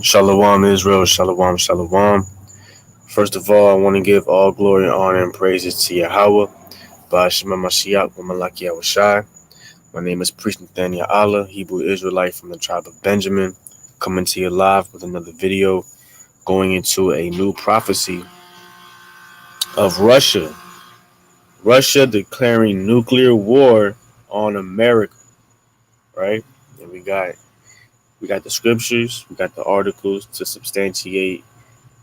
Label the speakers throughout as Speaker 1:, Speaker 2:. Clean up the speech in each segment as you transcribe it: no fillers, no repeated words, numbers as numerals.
Speaker 1: Shalom Israel, Shalom, Shalom. First of all, I want to give all glory, honor, and praises to Yahweh, Ba'ashima Mashiach, Wamalaki Awashai. My name is Priest Nathaniel Allah, Hebrew Israelite from the tribe of Benjamin, coming to you live with another video going into a new prophecy of Russia. Russia declaring nuclear war on America, right? And we got the scriptures, we got the articles to substantiate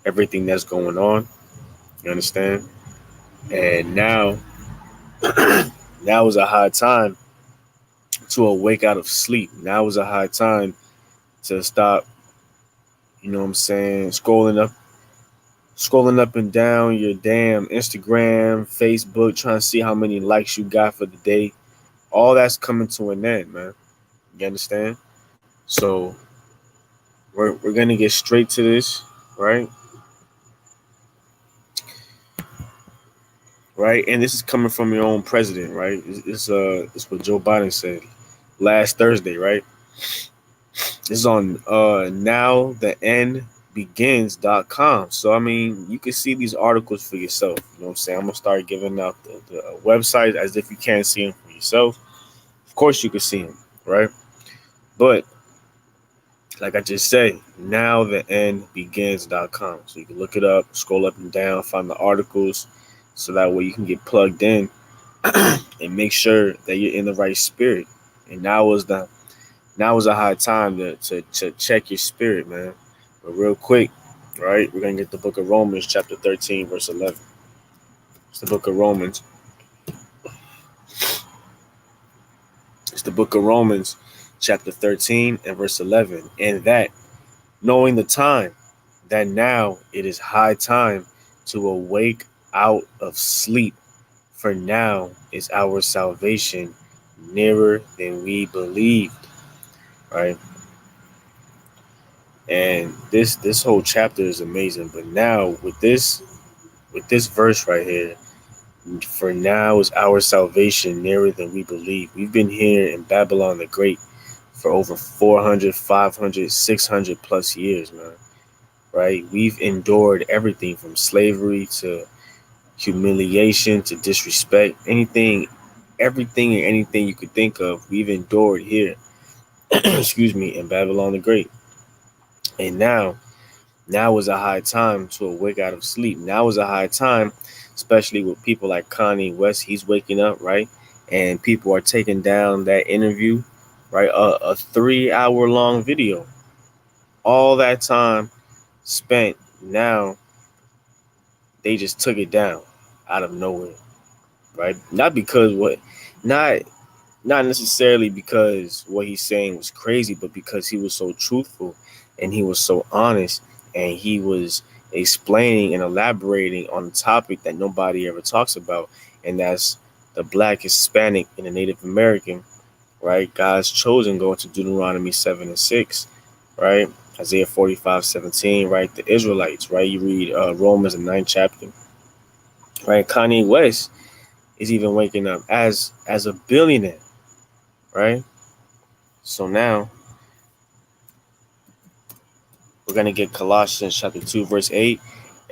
Speaker 1: everything that's going on. You understand? And now is a high time to awake out of sleep. Now is a high time to stop, scrolling up and down your damn Instagram, Facebook, trying to see how many likes you got for the day. All that's coming to an end, man. You understand? So we're gonna get straight to this, right? Right, and this is coming from your own president, right? It's what Joe Biden said last Thursday, right? This is on nowtheendbegins.com. So I mean, you can see these articles for yourself. You know what I'm saying? I'm gonna start giving out the website as if you can't see them for yourself. Of course you can see them, right? But like I just say, nowtheendbegins.com. So you can look it up, scroll up and down, find the articles, so that way you can get plugged in and make sure that you're in the right spirit. And now is a high time to check your spirit, man. But real quick, right? We're gonna get the book of Romans, chapter 13, verse 11. It's the book of Romans. It's the book of Romans, chapter 13 and verse 11. And that, knowing the time, that now it is high time to awake out of sleep, for now is our salvation nearer than we believed. Right? And this whole chapter is amazing. But now with this verse right here, for now is our salvation nearer than we believe. We've been here in Babylon the Great for over 400, 500, 600 plus years, man. Right? We've endured everything from slavery to humiliation to disrespect, everything and anything you could think of, we've endured here. Excuse me, in Babylon the Great. And now is a high time to awake out of sleep. Now is a high time, especially with people like Kanye West. He's waking up, right? And people are taking down that interview, right? A 3-hour long video. All that time spent, now they just took it down out of nowhere, right? Not necessarily because what he's saying was crazy, but because he was so truthful and he was so honest, and he was explaining and elaborating on a topic that nobody ever talks about, and that's the Black, Hispanic, and the Native American, right? God's chosen, going to Deuteronomy 7 and 6, right? Isaiah 45:17, right? The Israelites, right? You read Romans, the 9th chapter, right? Kanye West is even waking up as a billionaire, right? So now we're going to get Colossians chapter 2, verse 8,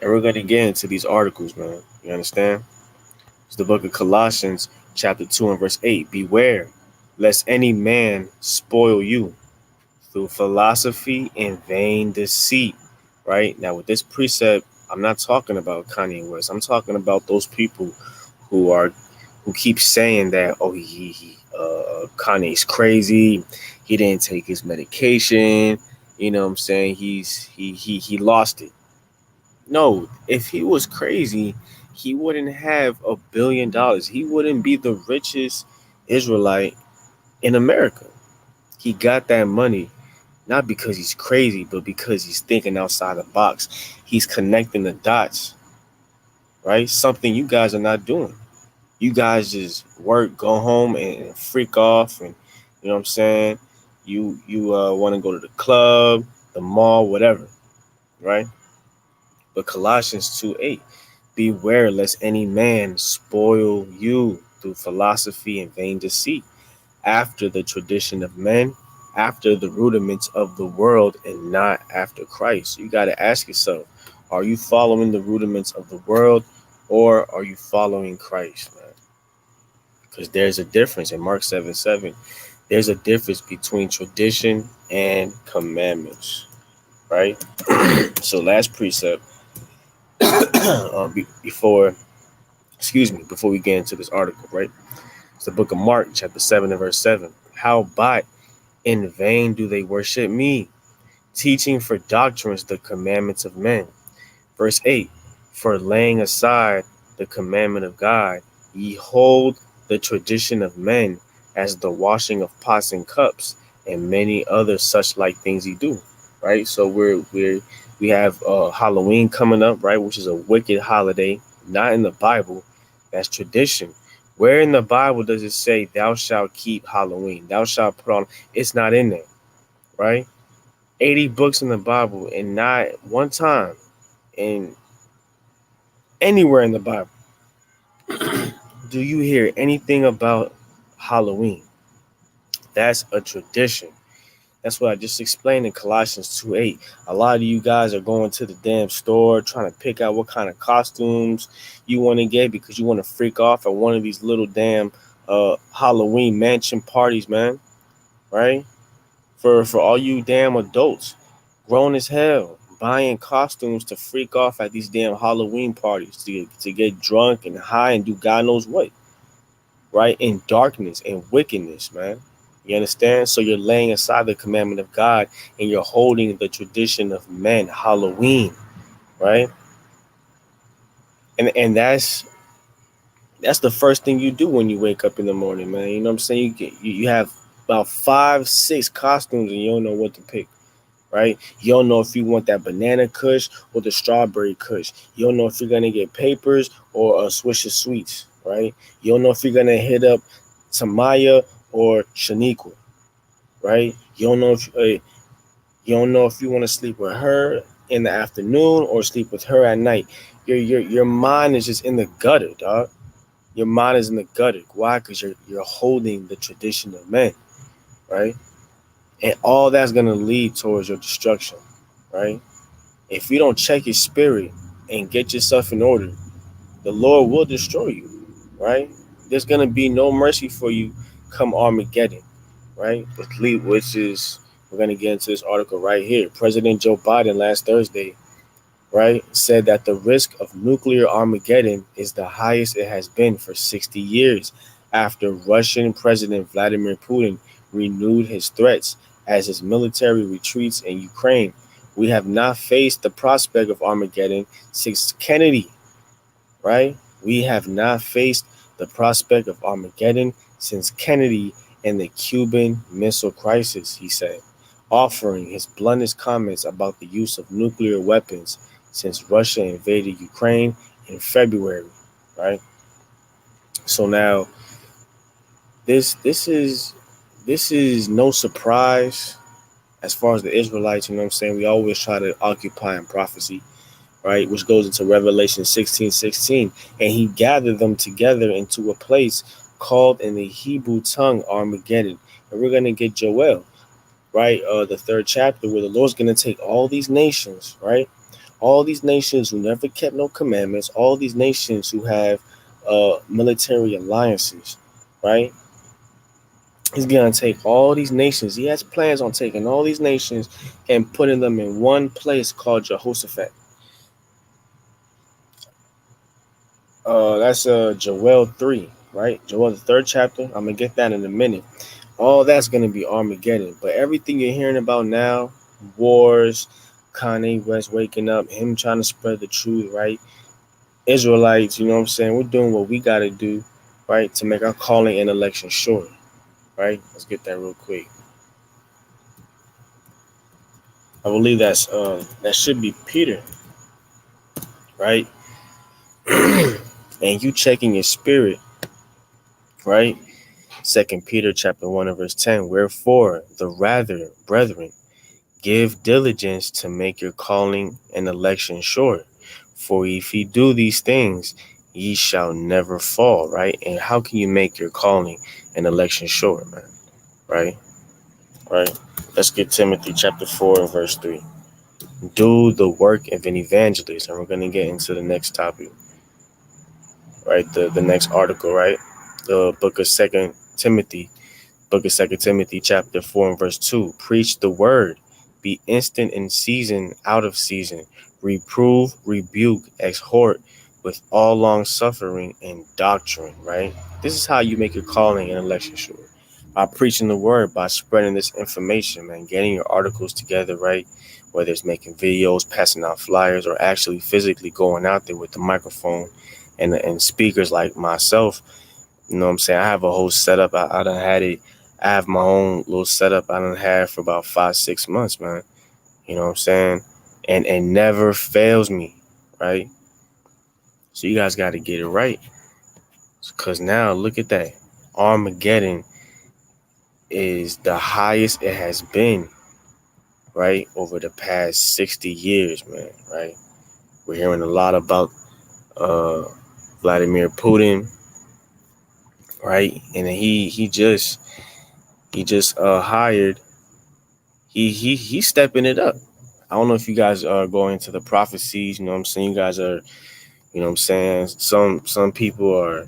Speaker 1: and we're going to get into these articles, man. You understand? It's the book of Colossians chapter 2 and verse 8. Beware, lest any man spoil you through philosophy and vain deceit, right? Now, with this precept, I'm not talking about Kanye West. I'm talking about those people who keep saying that, oh, Kanye's crazy. He didn't take his medication. You know what I'm saying? He lost it. No, if he was crazy, he wouldn't have $1 billion. He wouldn't be the richest Israelite in America. He got that money not because he's crazy, but because he's thinking outside the box. He's connecting the dots, right? Something you guys are not doing. You guys just work, go home, and freak off, and you know what I'm saying? You want to go to the club, the mall, whatever, right? But Colossians 2:8, beware lest any man spoil you through philosophy and vain deceit, after the tradition of men, after the rudiments of the world and not after Christ. You got to ask yourself, are you following the rudiments of the world or are you following Christ, man? Because there's a difference in Mark 7:7. There's a difference between tradition and commandments, right? So last precept, before, before we get into this article, right? It's the book of Mark, chapter 7 and verse 7. How by in vain do they worship me, teaching for doctrines the commandments of men. Verse 8, for laying aside the commandment of God, ye hold the tradition of men as the washing of pots and cups, and many other such like things ye do. Right? So we have Halloween coming up, right? Which is a wicked holiday, not in the Bible. That's tradition. Where in the Bible does it say thou shalt keep Halloween? Thou shalt put on, it's not in there, right? 80 books in the Bible, and not one time in anywhere in the Bible do you hear anything about Halloween. That's a tradition. That's what I just explained in Colossians 2:8. A lot of you guys are going to the damn store trying to pick out what kind of costumes you want to get because you want to freak off at one of these little damn Halloween mansion parties, man. Right? For all you damn adults, grown as hell, buying costumes to freak off at these damn Halloween parties to get drunk and high and do God knows what, right? In darkness and wickedness, man. You understand? So you're laying aside the commandment of God and you're holding the tradition of men, Halloween, right? And that's the first thing you do when you wake up in the morning, man. You know what I'm saying? You have about 5, 6 costumes and you don't know what to pick. Right? You don't know if you want that banana kush or the strawberry kush. You don't know if you're gonna get papers or a swish of sweets, right? You don't know if you're gonna hit up Tamaya or Shaniqua, right? You don't know if you want to sleep with her in the afternoon or sleep with her at night. Your mind is just in the gutter, dog. Your mind is in the gutter. Why? Because you're holding the tradition of men, right? And all that's gonna lead towards your destruction, right? If you don't check your spirit and get yourself in order, the Lord will destroy you, right? There's gonna be no mercy for you come Armageddon, right? Which is we're gonna get into this article right here. President Joe Biden last Thursday, right, said that the risk of nuclear Armageddon is the highest it has been for 60 years after Russian President Vladimir Putin renewed his threats as his military retreats in Ukraine. We have not faced the prospect of Armageddon since Kennedy, right? We have not faced the prospect of Armageddon since Kennedy and the Cuban Missile Crisis, he said, offering his bluntest comments about the use of nuclear weapons since Russia invaded Ukraine in February, right? So now this is no surprise as far as the Israelites, you know what I'm saying? We always try to occupy in prophecy, right? Which goes into Revelation 16:16. And he gathered them together into a place called in the Hebrew tongue Armageddon. And we're gonna get Joel, right? The 3rd chapter, where the Lord's gonna take all these nations, right? All these nations who never kept no commandments, all these nations who have military alliances, right? He's gonna take all these nations. He has plans on taking all these nations and putting them in one place called Jehoshaphat. That's Joel 3, right? Joel the 3rd chapter. I'm gonna get that in a minute. All that's gonna be Armageddon. But everything you're hearing about now, wars, Kanye West waking up, him trying to spread the truth, right? Israelites, you know what I'm saying? We're doing what we gotta do, right, to make our calling and election sure, right? Let's get that real quick. I believe that should be Peter, right? And you checking your spirit, right? 2 Peter chapter 1 and verse 10. Wherefore, the rather, brethren, give diligence to make your calling and election sure. For if ye do these things, ye shall never fall, right? And how can you make your calling and election sure, man? Right? right? Let's get Timothy chapter 4 and verse 3. Do the work of an evangelist. And we're going to get into the next topic, right? The next article, right? The book of Second Timothy chapter 4 and verse 2. Preach the word. Be instant in season, out of season. Reprove, rebuke, exhort with all long suffering and doctrine, right? This is how you make your calling and election sure. By preaching the word, by spreading this information, man, getting your articles together, right? Whether it's making videos, passing out flyers, or actually physically going out there with the microphone and speakers like myself. You know what I'm saying? I have a whole setup. I done had it. I have my own little setup I done had for about 5, 6 months, man. You know what I'm saying? And never fails me, right? So you guys got to get it right. Because now, look at that. Armageddon is the highest it has been, right? Over the past 60 years, man, right? We're hearing a lot about uh, Vladimir Putin, right? And he just hired. He's stepping it up. I don't know if you guys are going into the prophecies. You know what I'm saying? You guys are, you know what I'm saying? Some people are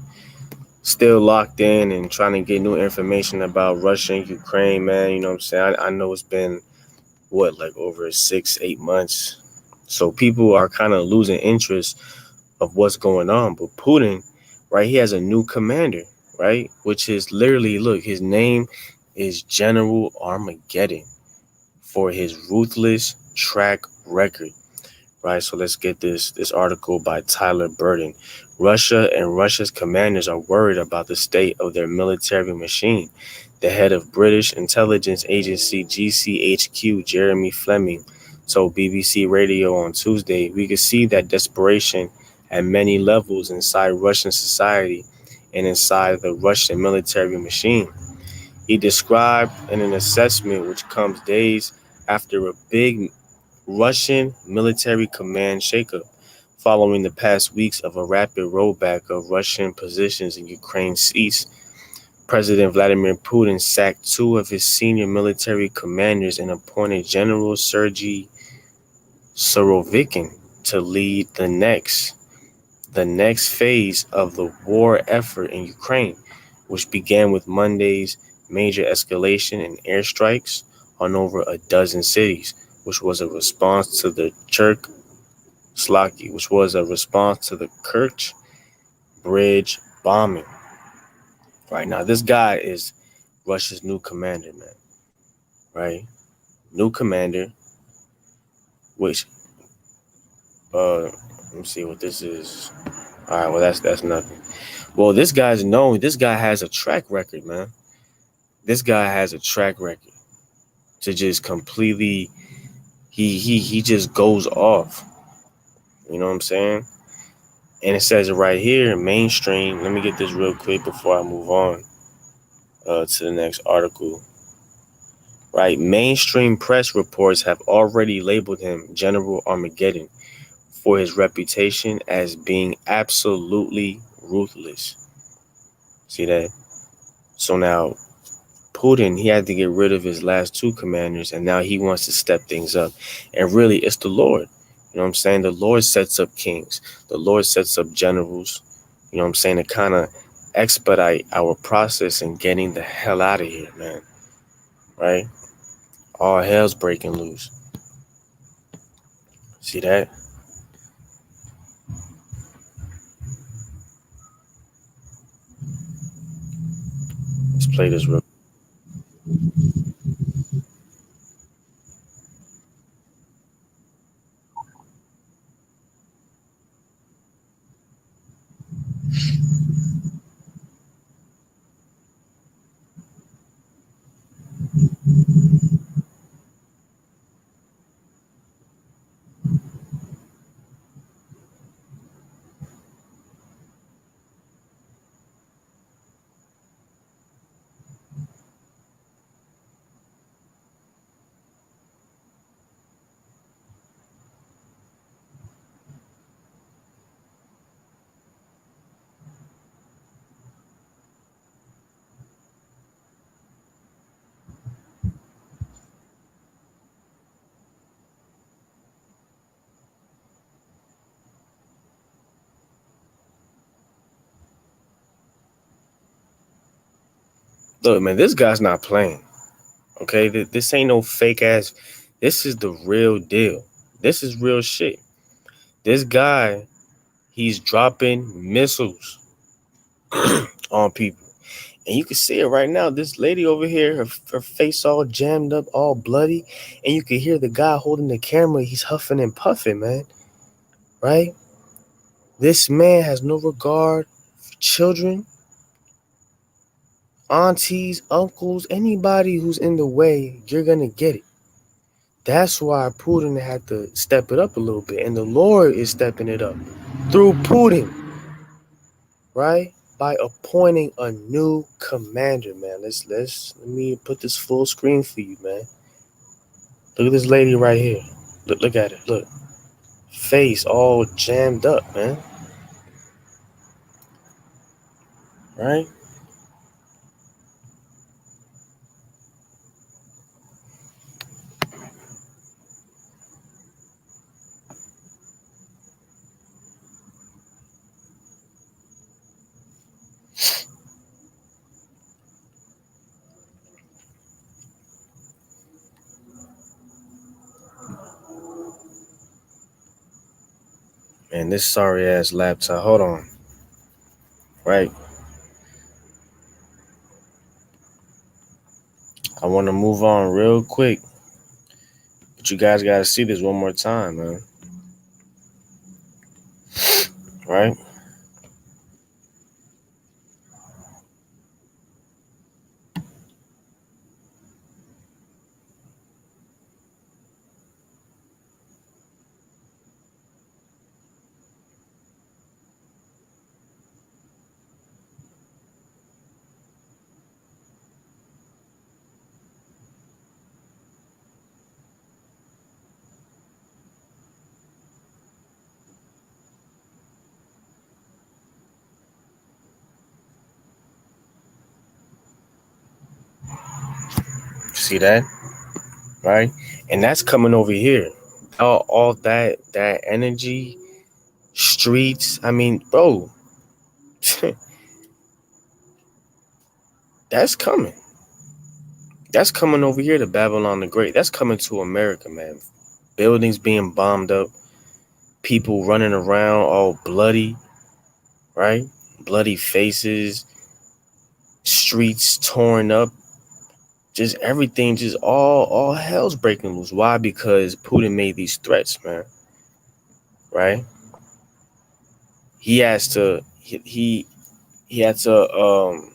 Speaker 1: still locked in and trying to get new information about Russia and Ukraine, man. You know what I'm saying? I know it's been like over 6, 8 months. So people are kind of losing interest of what's going on. But Putin, right, he has a new commander, right? Which is literally, look, his name is General Armageddon for his ruthless track record, right? So let's get this article by Tyler Burden. Russia and Russia's commanders are worried about the state of their military machine. The head of British intelligence agency GCHQ, Jeremy Fleming, told BBC Radio on Tuesday, "We could see that desperation at many levels inside Russian society and inside the Russian military machine." He described in an assessment which comes days after a big Russian military command shakeup, following the past weeks of a rapid rollback of Russian positions in Ukraine's east. President Vladimir Putin sacked two of his senior military commanders and appointed General Sergei Surovikin to lead the next phase of the war effort in Ukraine, which began with Monday's major escalation in airstrikes on over a dozen cities, which was a response to the Kerch Bridge bombing. Right now, this guy is Russia's new commander, man. Right, new commander. Which, let me see what this is. All right, well that's nothing. Well, this guy's known. This guy has a track record, man. This guy has a track record to just completely. He just goes off. You know what I'm saying? And it says it right here, mainstream. Let me get this real quick before I move on to the next article. Right, mainstream press reports have already labeled him General Armageddon for his reputation as being absolutely ruthless. See that? So now Putin, he had to get rid of his last two commanders, and now he wants to step things up. And really, it's the Lord. You know what I'm saying? The Lord sets up kings. The Lord sets up generals. You know what I'm saying? To kind of expedite our process in getting the hell out of here, man. Right? All hell's breaking loose. See that? Let's play this real. Look, man, this guy's not playing. Okay, this ain't no fake ass. This is the real deal. This is real shit. This guy, he's dropping missiles on people. And you can see it right now. This lady over here, her face all jammed up, all bloody. And you can hear the guy holding the camera. He's huffing and puffing, man. Right? This man has no regard for children, aunties, uncles, anybody who's in the way. You're going to get it. That's why Putin had to step it up a little bit. And the Lord is stepping it up through Putin, right? By appointing a new commander, man. Let me put this full screen for you, man. Look at this lady right here. Look at it. Look. Face all jammed up, man. Right? Man, this sorry ass laptop. Hold on. Right? I want to move on real quick. But you guys got to see this one more time, man. Right? See that? Right? And that's coming over here. All that energy, streets. I mean, bro, that's coming. That's coming over here to Babylon the Great. That's coming to America, man. Buildings being bombed up, people running around all bloody, right? Bloody faces, streets torn up, just everything, just all hell's breaking loose. Why? Because Putin made these threats, man. Right? He has to he had to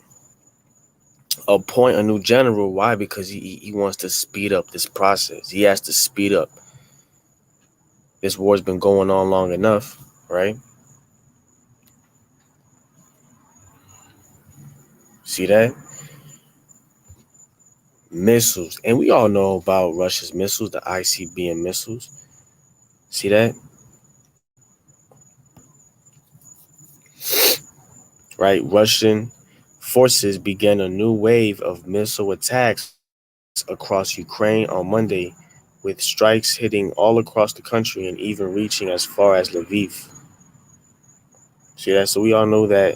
Speaker 1: appoint a new general. Why? Because he wants to speed up this process. He has to speed up. This war's been going on long enough, right? See that? Missiles. And we all know about Russia's missiles, the ICBM missiles. See that? Right? Russian forces began a new wave of missile attacks across Ukraine on Monday, with strikes hitting all across the country and even reaching as far as Lviv. See that? So we all know that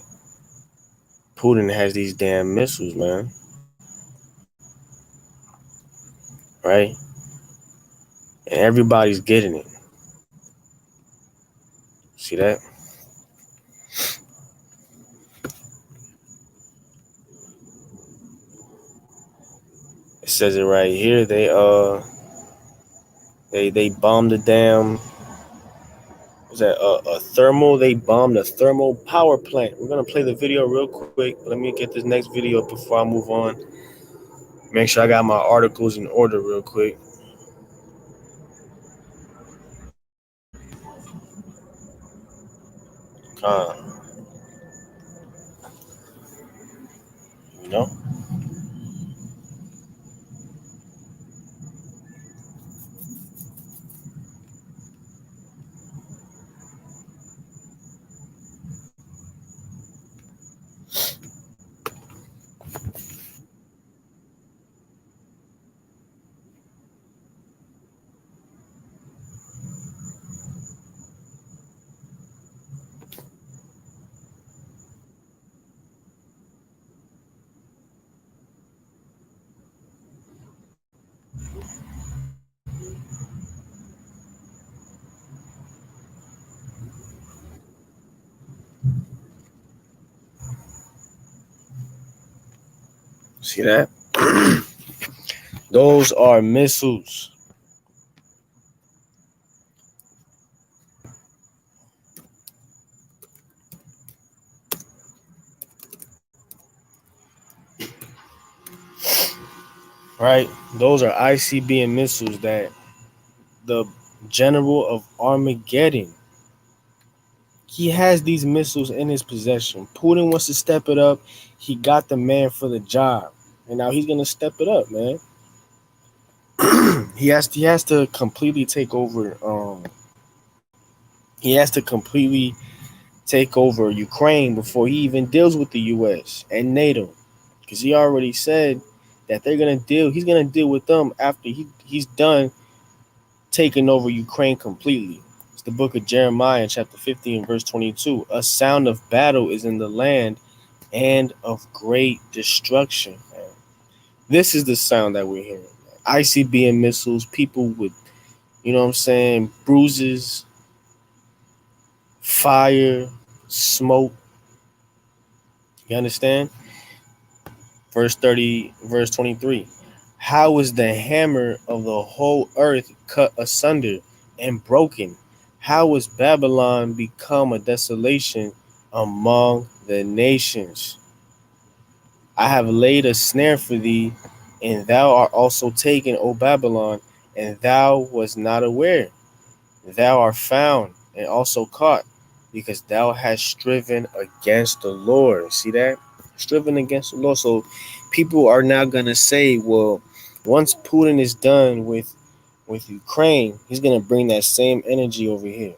Speaker 1: Putin has these damn missiles, man. Right? And everybody's getting it. See that? It says it right here. They bombed the damn, was that a thermal? They bombed a thermal power plant. We're gonna play the video real quick. Let me get this next video before I move on. Make sure I got my articles in order real quick. Uh, you know. See that? Those are missiles. Right? Those are ICBM missiles that the general of Armageddon, he has these missiles in his possession. Putin wants to step it up. He got the man for the job. And now he's gonna step it up, man. He has to completely take over he has to completely take over Ukraine before he even deals with the US and NATO. Because he already said that he's gonna deal with them after he's done taking over Ukraine completely. It's the book of Jeremiah, chapter 15, verse 22. A sound of battle is in the land and of great destruction. Man. This is the sound that we're hearing. ICBM missiles, people with, what I'm saying, bruises, fire, smoke. You understand? Verse 30, verse 23. How is the hammer of the whole earth cut asunder and broken? How is Babylon become a desolation among the nations? I have laid a snare for thee, and thou art also taken, O Babylon, and thou was not aware. Thou art found and also caught, because thou hast striven against the Lord. See that? Striven against the Lord. So people are now gonna say, well, once Putin is done with Ukraine, he's gonna bring that same energy over here.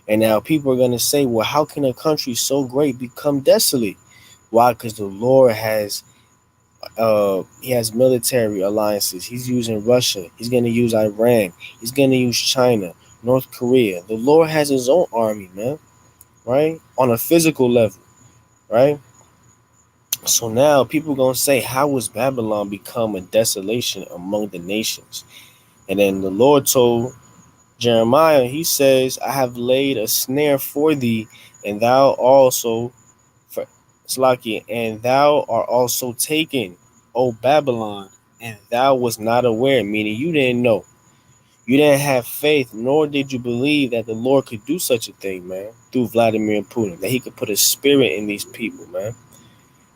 Speaker 1: And now people are gonna say, well, how can a country so great become desolate? Why? Because the Lord he has military alliances. He's using Russia. He's gonna use Iran. He's gonna use China, North Korea. The Lord has his own army, man. Right? On a physical level, right? So now people gonna say, how was Babylon become a desolation among the nations? And then the Lord told Jeremiah, he says, I have laid a snare for thee, and thou also for Slaki, and thou art also taken, O Babylon, and thou was not aware, meaning you didn't know. You didn't have faith, nor did you believe that the Lord could do such a thing, man, through Vladimir Putin, that he could put a spirit in these people, man.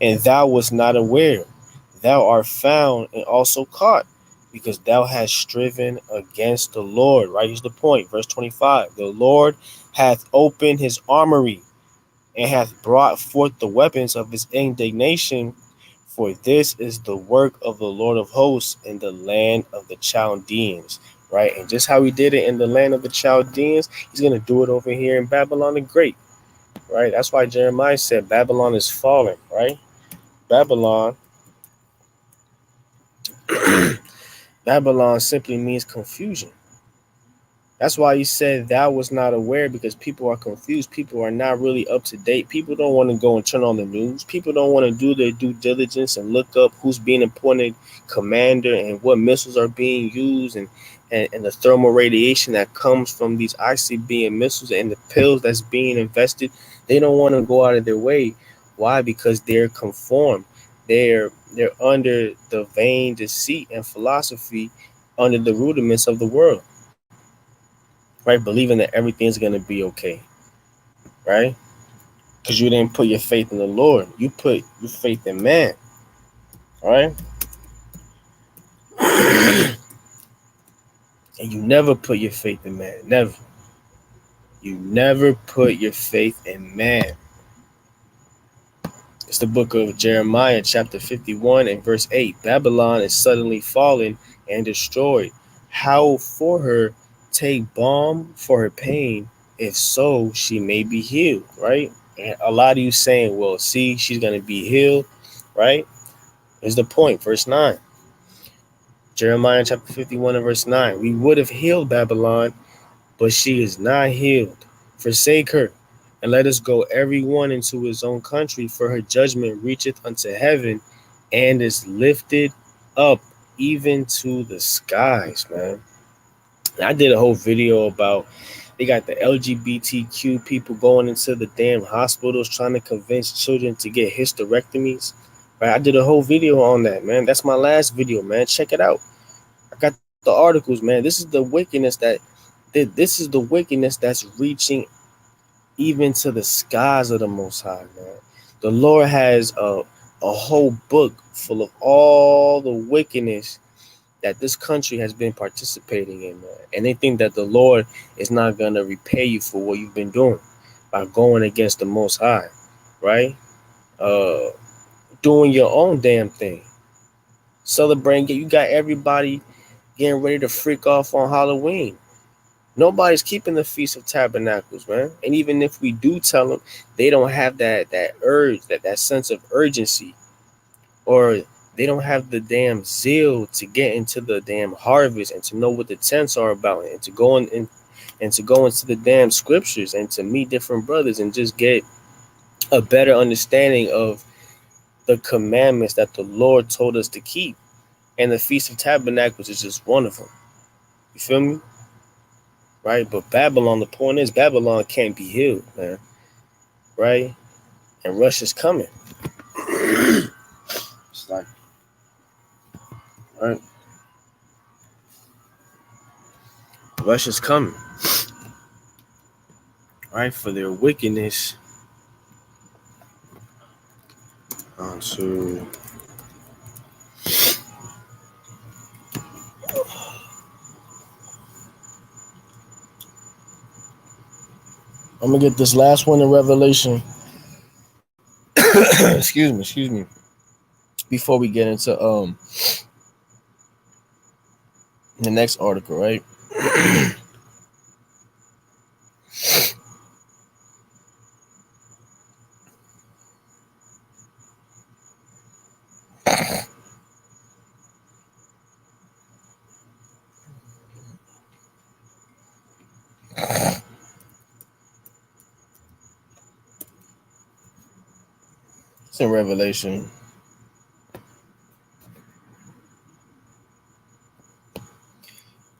Speaker 1: And thou was not aware. Thou art found and also caught, because thou hast striven against the Lord. Right? Here's the point. Verse 25. The Lord hath opened his armory and hath brought forth the weapons of his indignation. For this is the work of the Lord of hosts in the land of the Chaldeans. Right? And just how he did it in the land of the Chaldeans, he's going to do it over here in Babylon the Great. Right? That's why Jeremiah said Babylon is falling. Right? Babylon, Babylon simply means confusion. That's why he said thou was not aware, because people are confused. People are not really up to date. People don't want to go and turn on the news. People don't want to do their due diligence and look up who's being appointed commander and what missiles are being used and the thermal radiation that comes from these ICBM missiles and the pills that's being invested. They don't want to go out of their way. Why? Because they're conformed. They're under the vain deceit and philosophy, under the rudiments of the world. Right? Believing that everything's going to be okay, right? Because you didn't put your faith in the Lord. You put your faith in man, all right? And you never put your faith in man. Never. You never put your faith in man. It's the book of Jeremiah, chapter 51 and verse 8. Babylon is suddenly fallen and destroyed. How for her take balm for her pain, if so she may be healed, right? And a lot of you saying, well, see, she's going to be healed, right? Here's the point, verse 9. Jeremiah chapter 51 and verse 9. We would have healed Babylon, but she is not healed. Forsake her, and let us go every one into his own country, for her judgment reacheth unto heaven, and is lifted up even to the skies, man. And I did a whole video about they got the LGBTQ people going into the damn hospitals trying to convince children to get hysterectomies, Right? I did a whole video on that, man. That's my last video, man. Check it out. I got the articles, man. This is the wickedness this is the wickedness that's reaching even to the skies of the Most High, man. The Lord has a whole book full of all the wickedness that this country has been participating in, man. And they think that the Lord is not gonna repay you for what you've been doing by going against the Most High, right? Uh, doing your own damn thing, celebrating. You got everybody getting ready to freak off on Halloween. Nobody's keeping the Feast of Tabernacles, man. And even if we do tell them, they don't have that urge, that sense of urgency, or they don't have the damn zeal to get into the damn harvest and to know what the tents are about, and to go in and to go into the damn scriptures and to meet different brothers and just get a better understanding of the commandments that the Lord told us to keep. And the Feast of Tabernacles is just one of them. You feel me? Right? But Babylon, the point is, Babylon can't be healed, man. Right? And Russia's coming. It's like, right? Russia's coming. Right? For their wickedness. So I'm gonna get this last one in Revelation. Excuse me. Before we get into the next article, right? It's in Revelation.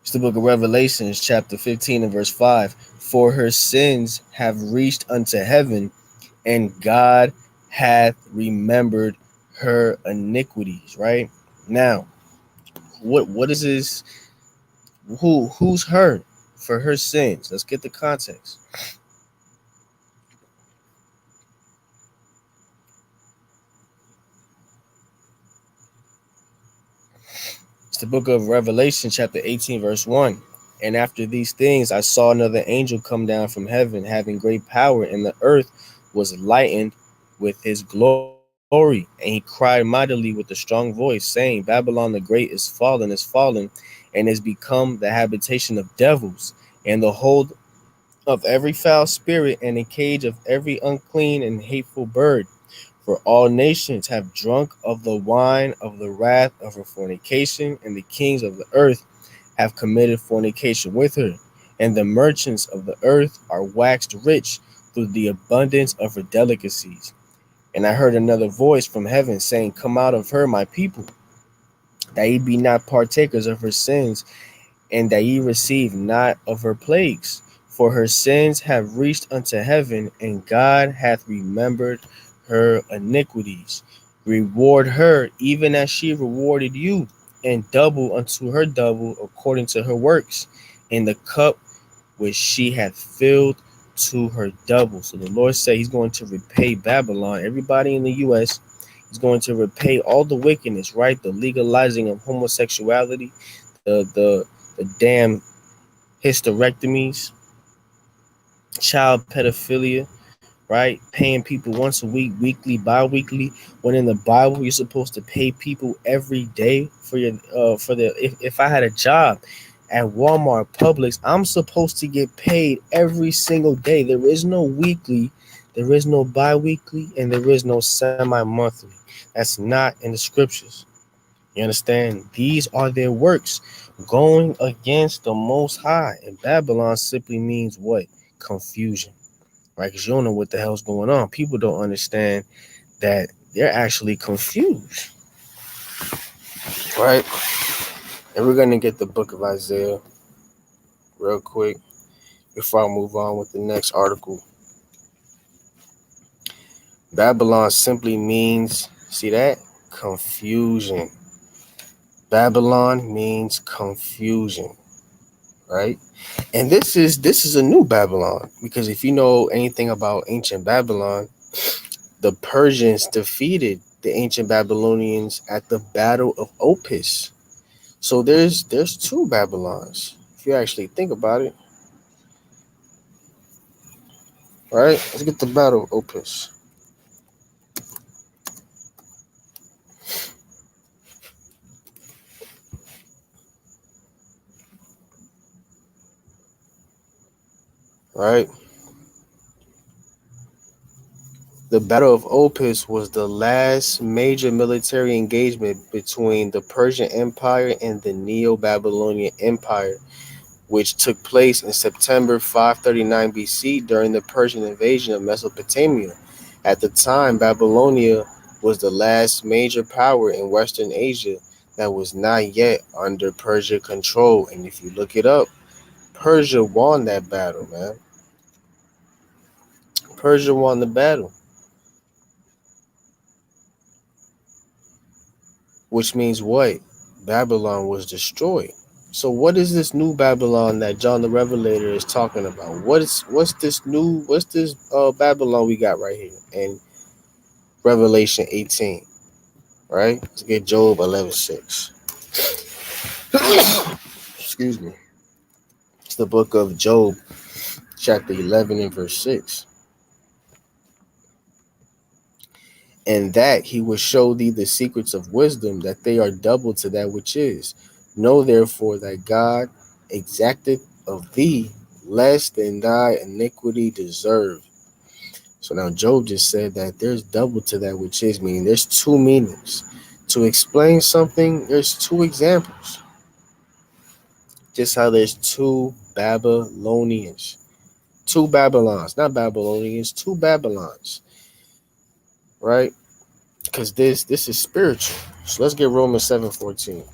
Speaker 1: It's the book of Revelations, chapter 15 and verse 5. For her sins have reached unto heaven, and God hath remembered her iniquities. Right? Now, what is this? Who's her for her sins? Let's get the context. It's the book of Revelation, chapter 18, verse 1. And after these things, I saw another angel come down from heaven, having great power, and the earth was lightened with his glory. And he cried mightily with a strong voice, saying, Babylon the great is fallen, and is become the habitation of devils, and the hold of every foul spirit, and a cage of every unclean and hateful bird. For all nations have drunk of the wine of the wrath of her fornication, and the kings of the earth have committed fornication with her. And the merchants of the earth are waxed rich through the abundance of her delicacies. And I heard another voice from heaven saying, Come out of her, my people, that ye be not partakers of her sins, and that ye receive not of her plagues. For her sins have reached unto heaven, and God hath remembered her iniquities. Reward her even as she rewarded you, and double unto her double according to her works, in the cup which she hath filled to her double. So the Lord said he's going to repay Babylon, everybody in the U.S. He's going to repay all the wickedness, right? The legalizing of homosexuality, the damn hysterectomies, child pedophilia, right? Paying people once a week, weekly, bi-weekly, when in the Bible you're supposed to pay people every day for your if I had a job at Walmart, Publix, I'm supposed to get paid every single day. There is no weekly, there is no bi-weekly, and there is no semi-monthly. That's not in the scriptures. You understand? These are their works going against the Most High. And Babylon simply means what? Confusion, right? Because you don't know what the hell's going on. People don't understand that they're actually confused, right? And we're going to get the book of Isaiah real quick before I move on with the next article. Babylon simply means, see that? confusion. Babylon means confusion, right? And this is a new Babylon, because if you know anything about ancient Babylon, the Persians defeated the ancient Babylonians at the Battle of Opis. So there's two Babylons. If you actually think about it, right? Let's get the Battle of Opis. Right? The Battle of Opis was the last major military engagement between the Persian Empire and the Neo-Babylonian Empire, which took place in September 539 BC during the Persian invasion of Mesopotamia. At the time, Babylonia was the last major power in Western Asia that was not yet under Persian control. And if you look it up, Persia won that battle, man. Persia won the battle, which means what? Babylon was destroyed. So what is this new Babylon that John the Revelator is talking about? What's this Babylon we got right here in Revelation 18, right? Let's get Job 11:6. Excuse me. It's the book of Job, chapter 11 and verse 6. And that he will show thee the secrets of wisdom, that they are double to that which is. Know therefore that God exacted of thee less than thy iniquity deserved. So now Job just said that there's double to that which is, meaning there's two meanings. To explain something, there's two examples. Just how there's two Babylonians. Two Babylons, not Babylonians, two Babylons. Right? Because this is spiritual. So let's get Romans 7:14.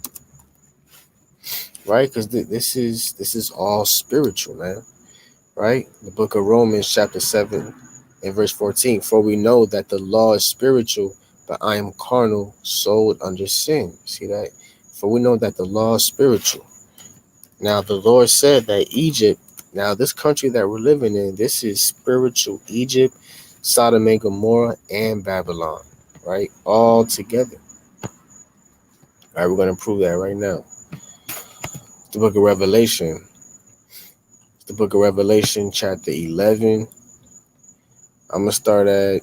Speaker 1: Right? Because this is all spiritual, man. Right? The book of Romans, chapter 7 and verse 14. For we know that the law is spiritual, but I am carnal, sold under sin. See that? For we know that the law is spiritual. Now the Lord said that Egypt, now this country that we're living in, this is spiritual Egypt, Sodom and Gomorrah, and Babylon. Right? All together. All right, we're going to prove that right now. The book of Revelation. The book of Revelation, chapter 11. I'm going to start at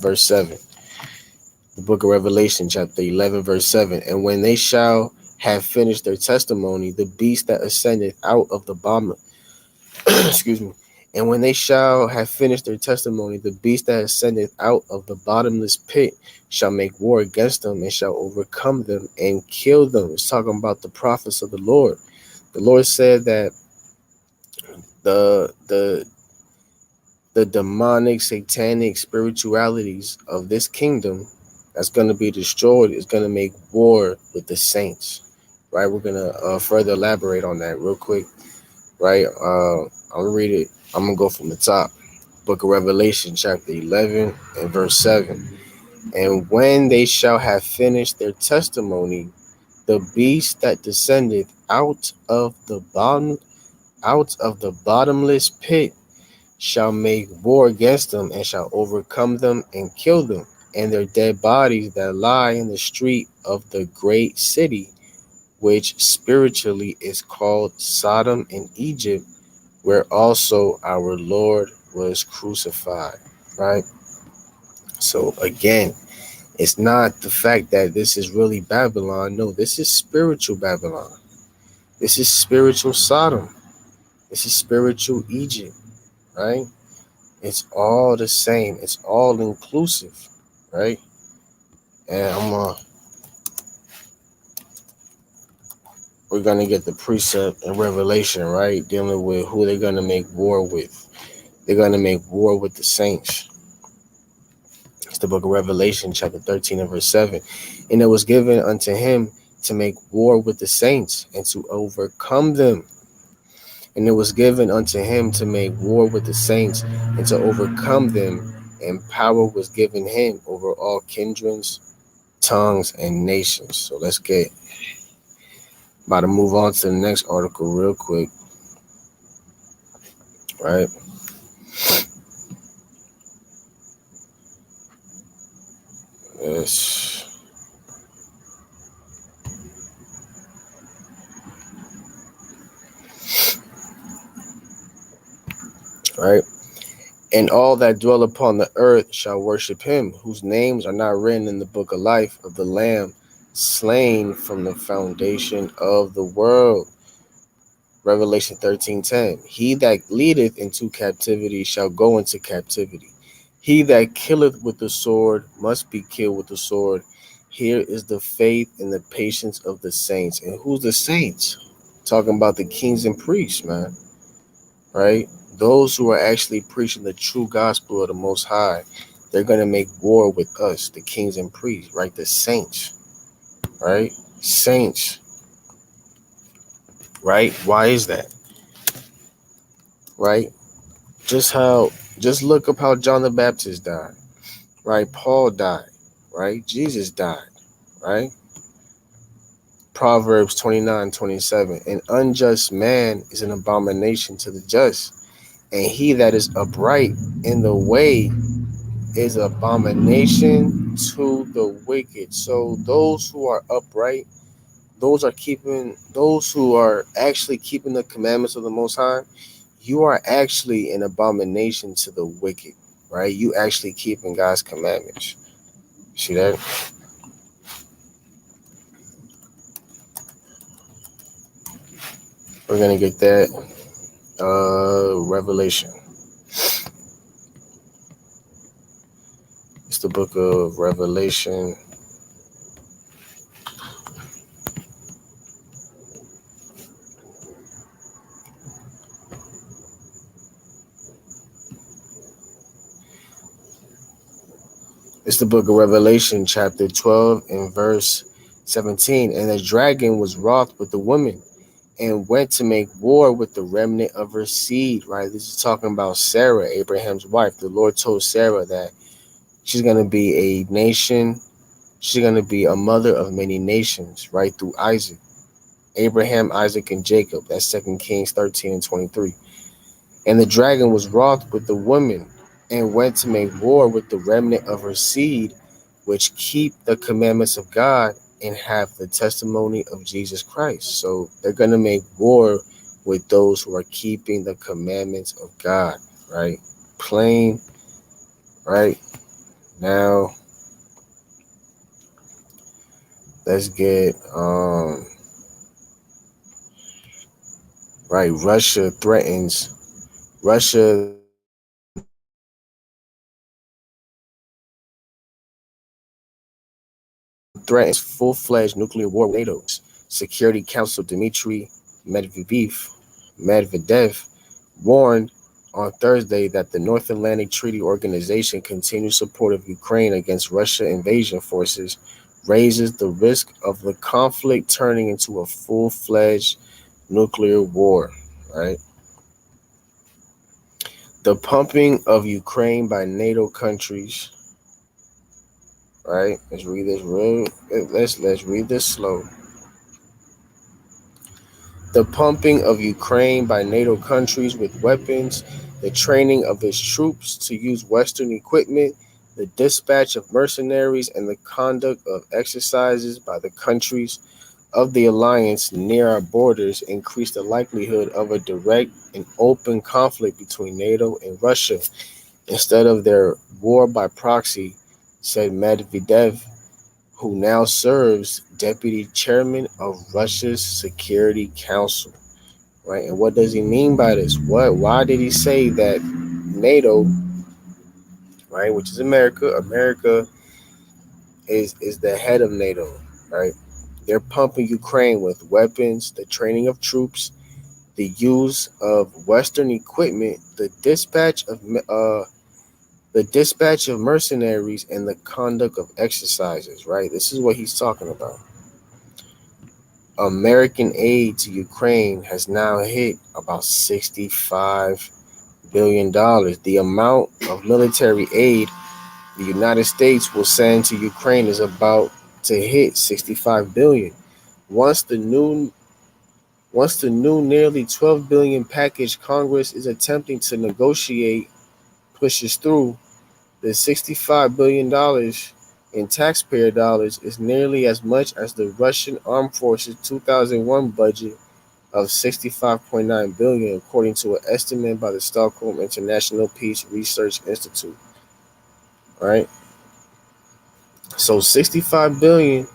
Speaker 1: verse 7. The book of Revelation, chapter 11, verse 7. And when they shall have finished their testimony, the beast that ascendeth out of the bottom, excuse me. And when they shall have finished their testimony, the beast that ascendeth out of the bottomless pit shall make war against them and shall overcome them and kill them. It's talking about the prophets of the Lord. The Lord said that the the the demonic, satanic spiritualities of this kingdom that's going to be destroyed is going to make war with the saints. Right? We're going to further elaborate on that real quick. Right? I'm going to read it. I'm going to go from the top. Book of Revelation, chapter 11 and verse 7. And when they shall have finished their testimony, the beast that descended out of the bottomless pit shall make war against them and shall overcome them and kill them, and their dead bodies that lie in the street of the great city, which spiritually is called Sodom and Egypt, where also our Lord was crucified. Right? So again, it's not the fact that this is really Babylon. No, this is spiritual Babylon. This is spiritual Sodom. This is spiritual Egypt. Right? It's all the same. It's all inclusive, right? And we're gonna get the precept and revelation, right? Dealing with who they're gonna make war with. They're gonna make war with the saints. It's the book of Revelation, chapter 13 and verse 7. And it was given unto him to make war with the saints and to overcome them. And it was given unto him to make war with the saints and to overcome them. And power was given him over all kindreds, tongues, and nations. So let's get about to move on to the next article real quick, right? Yes, right? And all that dwell upon the earth shall worship him, whose names are not written in the book of life of the Lamb, slain from the foundation of the world. Revelation 13:10. He that leadeth into captivity shall go into captivity. He that killeth with the sword must be killed with the sword. Here is the faith and the patience of the saints. And who's the saints? Talking about the kings and priests, man. Right? Those who are actually preaching the true gospel of the Most High. They're going to make war with us, the kings and priests, right? The saints, right? Saints, right? Why is that? Right? Just look up how John the Baptist died, right? Paul died, right? Jesus died, right? Proverbs 29:27. An unjust man is an abomination to the just, and he that is upright in the way is abomination to the wicked. So those who are upright, those who are actually keeping the commandments of the Most High, you are actually an abomination to the wicked, right? You actually keeping God's commandments. See that? We're gonna get that. Revelation. It's the book of Revelation. It's the book of Revelation, chapter 12 and verse 17. And the dragon was wroth with the woman and went to make war with the remnant of her seed, right? This is talking about Sarah, Abraham's wife. The Lord told Sarah that she's going to be a nation. She's going to be a mother of many nations, right? Through Isaac, Abraham, Isaac, and Jacob. That's 2 Kings 13 and 23. And the dragon was wroth with the woman and went to make war with the remnant of her seed, which keep the commandments of God and have the testimony of Jesus Christ. So they're going to make war with those who are keeping the commandments of God, right? Plain, right? Now, let's get, right, Russia threatens full-fledged nuclear war with NATO. Security Council Dmitry Medvedev warned on Thursday that the North Atlantic Treaty Organization continued support of Ukraine against Russian invasion forces raises the risk of the conflict turning into a full-fledged nuclear war, right? The pumping of Ukraine by NATO countries, right? Let's read this real. Let's read this slow. The pumping of Ukraine by NATO countries with weapons, the training of its troops to use Western equipment, the dispatch of mercenaries, and the conduct of exercises by the countries of the alliance near our borders increase the likelihood of a direct and open conflict between NATO and Russia instead of their war by proxy, said Medvedev, who now serves deputy chairman of Russia's Security Council. Right? And what does he mean by this? Why did he say that NATO, right, which is America, is the head of NATO, right? They're pumping Ukraine with weapons, the training of troops, the use of Western equipment, the dispatch of mercenaries, and the conduct of exercises, right? This is what he's talking about. American aid to Ukraine has now hit about $65 billion. The amount of military aid the United States will send to Ukraine is about to hit 65 billion. Once the new once the new nearly 12 billion package Congress is attempting to negotiate pushes through, the $65 billion in taxpayer dollars is nearly as much as the Russian Armed Forces 2001 budget of 65.9 billion, according to an estimate by the Stockholm International Peace Research Institute. Right? So 65 billion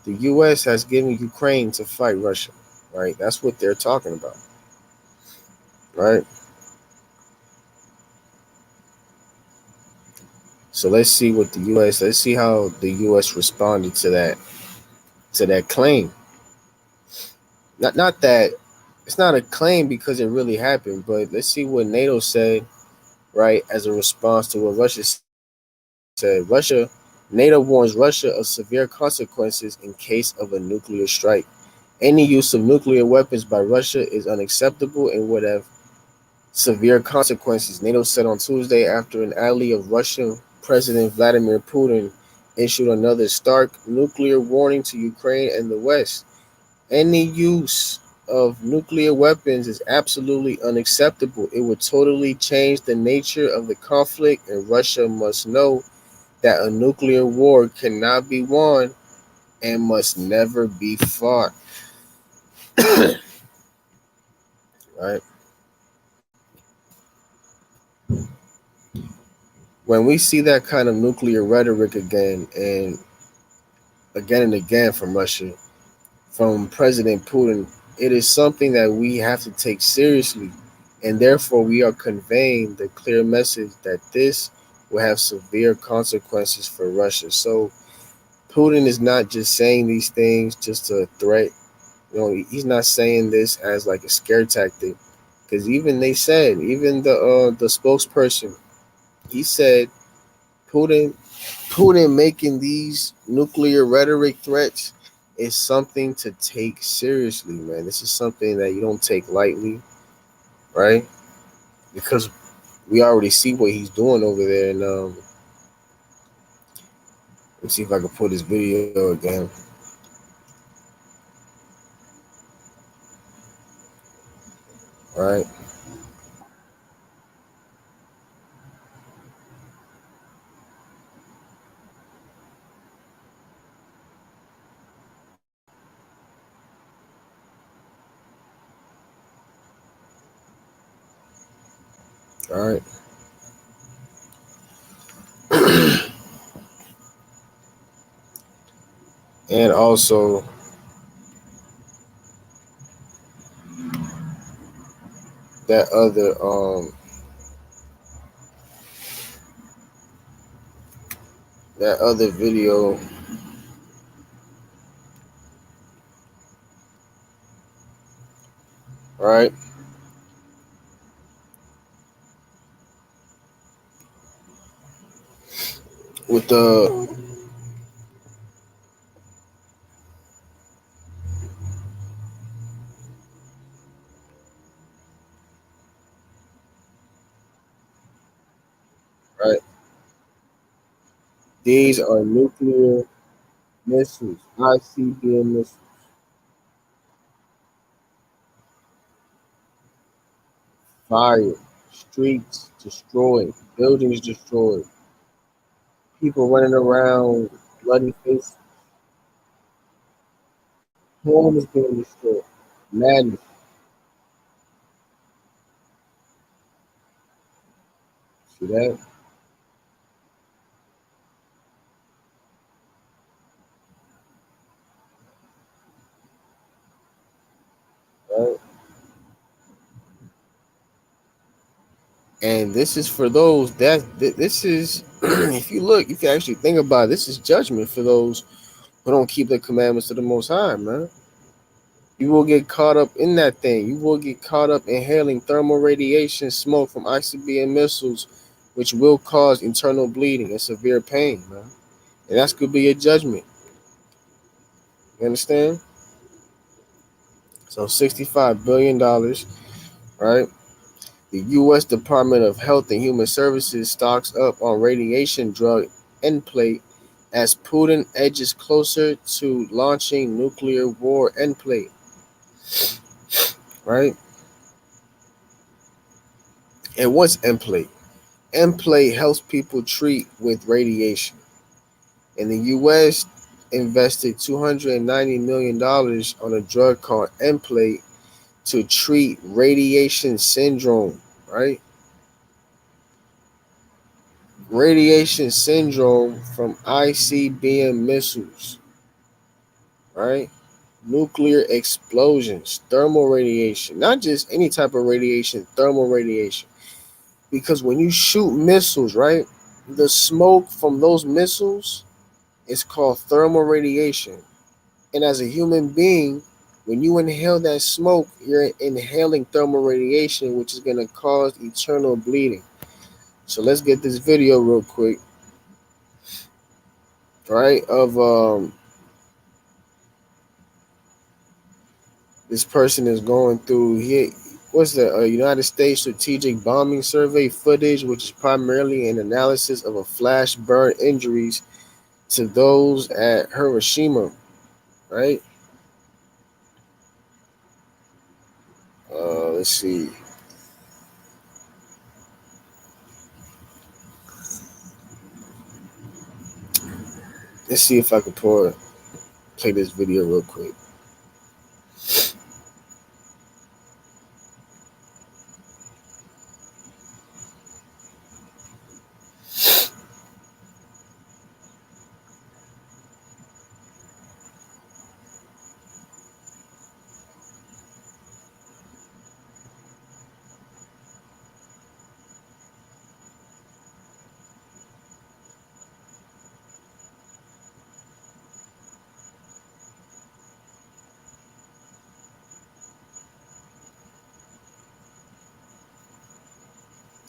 Speaker 1: the US has given Ukraine to fight Russia. Right? That's what they're talking about. Right? So let's see how the US responded to that claim. Not that it's not a claim because it really happened, but let's see what NATO said, right, as a response to what Russia said. NATO warns Russia of severe consequences in case of a nuclear strike. Any use of nuclear weapons by Russia is unacceptable and would have severe consequences, NATO said on Tuesday after an ally of Russian President Vladimir Putin issued another stark nuclear warning to Ukraine and the West. Any use of nuclear weapons is absolutely unacceptable. It would totally change the nature of the conflict, and Russia must know that a nuclear war cannot be won and must never be fought. Right? When we see that kind of nuclear rhetoric again and again from Russia, from President Putin, it is something that we have to take seriously. And therefore, we are conveying the clear message that this will have severe consequences for Russia. So, Putin is not just saying these things just to threat. He's not saying this as like a scare tactic. Because even they said, even the spokesperson, he said Putin Putin making these nuclear rhetoric threats is something to take seriously, man. This is something that you don't take lightly, right? Because we already see what he's doing over there. And let's see if I can put his video again. Right, all right. And also that other video, right? With the right. These are nuclear missiles, ICBM missiles. Fire, streets destroyed, buildings destroyed, people running around, bloody faces, homes being destroyed. Madness. See that? Right? And this is for those this is if you actually think about it, this is judgment for those who don't keep the commandments of the Most High, man. You will get caught up in that thing. You will get caught up inhaling thermal radiation smoke from ICBM missiles, which will cause internal bleeding and severe pain, man. And that's could be a judgment. You understand? So $65 billion, right? The U.S. Department of Health and Human Services stocks up on radiation drug end plate as Putin edges closer to launching nuclear war endplate, right? And what's endplate? Endplate helps people treat with radiation. And the U.S. invested $290 million on a drug called endplate to treat radiation syndrome, right? Radiation syndrome from ICBM missiles, right? Nuclear explosions, thermal radiation, not just any type of radiation, thermal radiation. Because when you shoot missiles, right, the smoke from those missiles is called thermal radiation. And as a human being, when you inhale that smoke, you're inhaling thermal radiation, which is going to cause eternal bleeding. So let's get this video real quick, right? Of this person is going through here. What's the United States Strategic Bombing Survey footage, which is primarily an analysis of a flash burn injuries to those at Hiroshima, right? Let's see. Let's see if I can play this video real quick.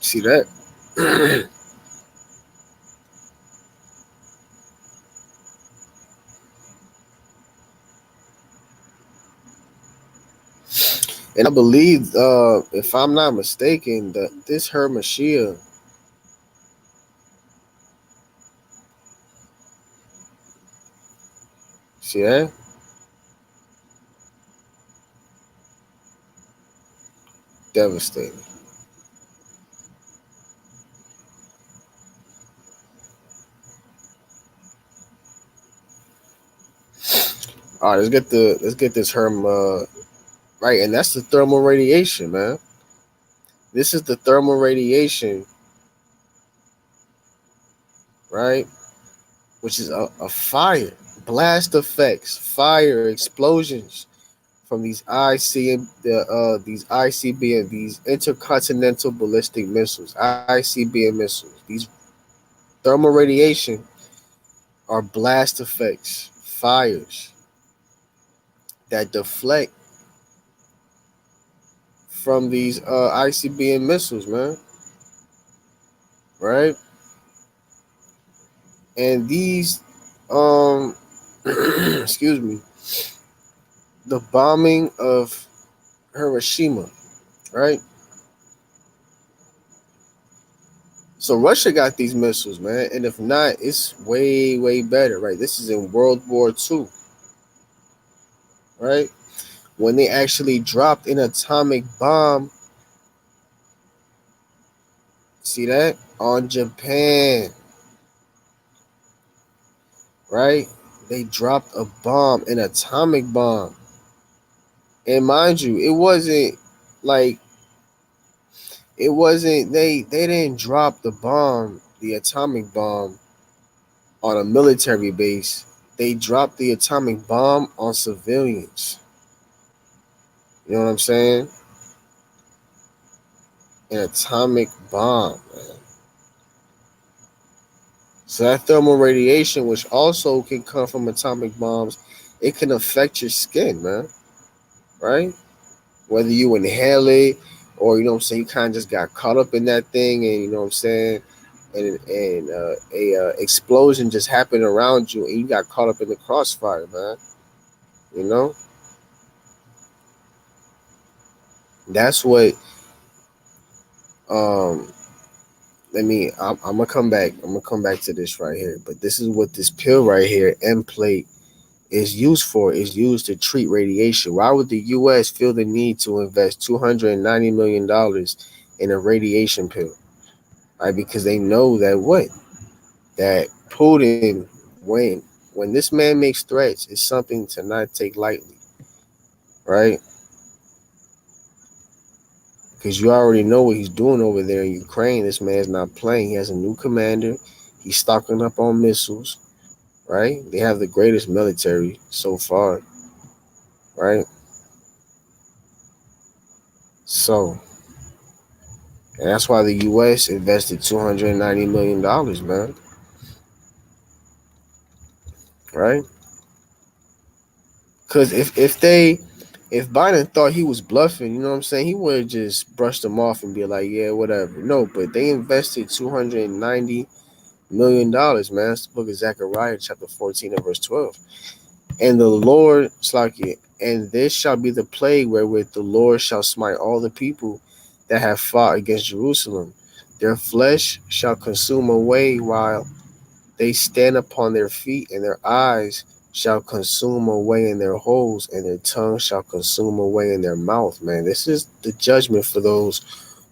Speaker 1: See that? And I believe, if I'm not mistaken, that this her Mashiach. See that? Devastating. All right, let's get this herm right, and that's the thermal radiation, man. This is the thermal radiation, right? Which is a fire, blast effects, fire explosions from these these ICBM, these intercontinental ballistic missiles, ICBM missiles. These thermal radiation are blast effects, fires that deflect from these ICBM missiles, man. Right? And these, excuse me, the bombing of Hiroshima, right? So Russia got these missiles, man, and if not, it's way, way better, right? This is in World War II, right? When they actually dropped an atomic bomb, see that? On Japan, right? They dropped a bomb, an atomic bomb. And mind you, like it wasn't they didn't drop the bomb, the atomic bomb on a military base. They dropped the atomic bomb on civilians. You know what I'm saying? An atomic bomb, man. So that thermal radiation, which also can come from atomic bombs, it can affect your skin, man. Right? Whether you inhale it or you know what I'm saying, you kind of just got caught up in that thing, and you know what I'm saying, and a explosion just happened around you, and you got caught up in the crossfire, man. You know, that's what um I'm gonna come back. I'm gonna come back to this right here. But this is what this pill right here, M plate, is used for. Is used to treat radiation. Why would the U.S. feel the need to invest $290 million in a radiation pill? Right, because they know that that Putin, when when this man makes threats, is something to not take lightly. Right, because you already know what he's doing over there in Ukraine. This man's not playing. He has a new commander. He's stocking up on missiles. Right, they have the greatest military so far. Right, so and that's why the U.S. invested $290 million, man. Right, because if Biden thought he was bluffing, you know what I'm saying, he would have just brushed them off and be like, yeah, whatever. No, but they invested $290 million, man. That's the book of Zechariah, chapter 14 and verse 12. And the Lord, Slakia, and this shall be the plague wherewith the Lord shall smite all the people that have fought against Jerusalem. Their flesh shall consume away while they stand upon their feet, and their eyes shall consume away in their holes, and their tongue shall consume away in their mouth. Man, this is the judgment for those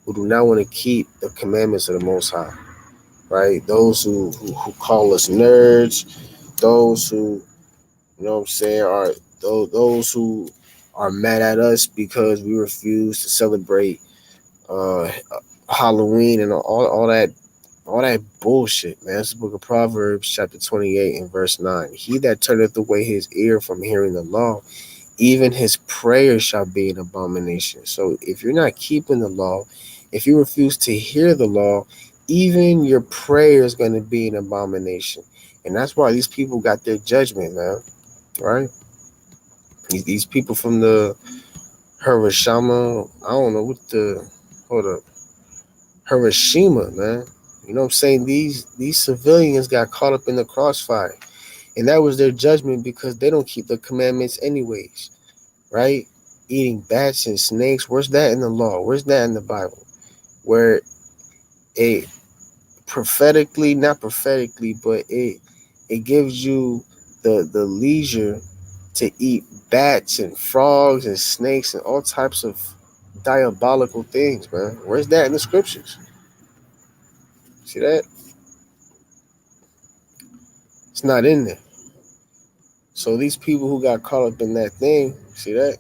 Speaker 1: who do not want to keep the commandments of the Most High, right? Those who call us nerds, those who, you know what I'm saying, are those who are mad at us because we refuse to celebrate uh, Halloween and all that bullshit, man. It's the book of Proverbs, chapter 28 and verse 9. He that turneth away his ear from hearing the law, even his prayer shall be an abomination. So if you're not keeping the law, if you refuse to hear the law, even your prayer is going to be an abomination. And that's why these people got their judgment, man. Right? These people from the Hiroshima, I don't know what the, hold up, Hiroshima, man. You know what I'm saying? These civilians got caught up in the crossfire. And that was their judgment because they don't keep the commandments anyways. Right? Eating bats and snakes. Where's that in the law? Where's that in the Bible? Where it prophetically, not prophetically, but it gives you the leisure to eat bats and frogs and snakes and all types of diabolical things, man. Where's that in the scriptures? See that? It's not in there. So these people who got caught up in that thing, see that?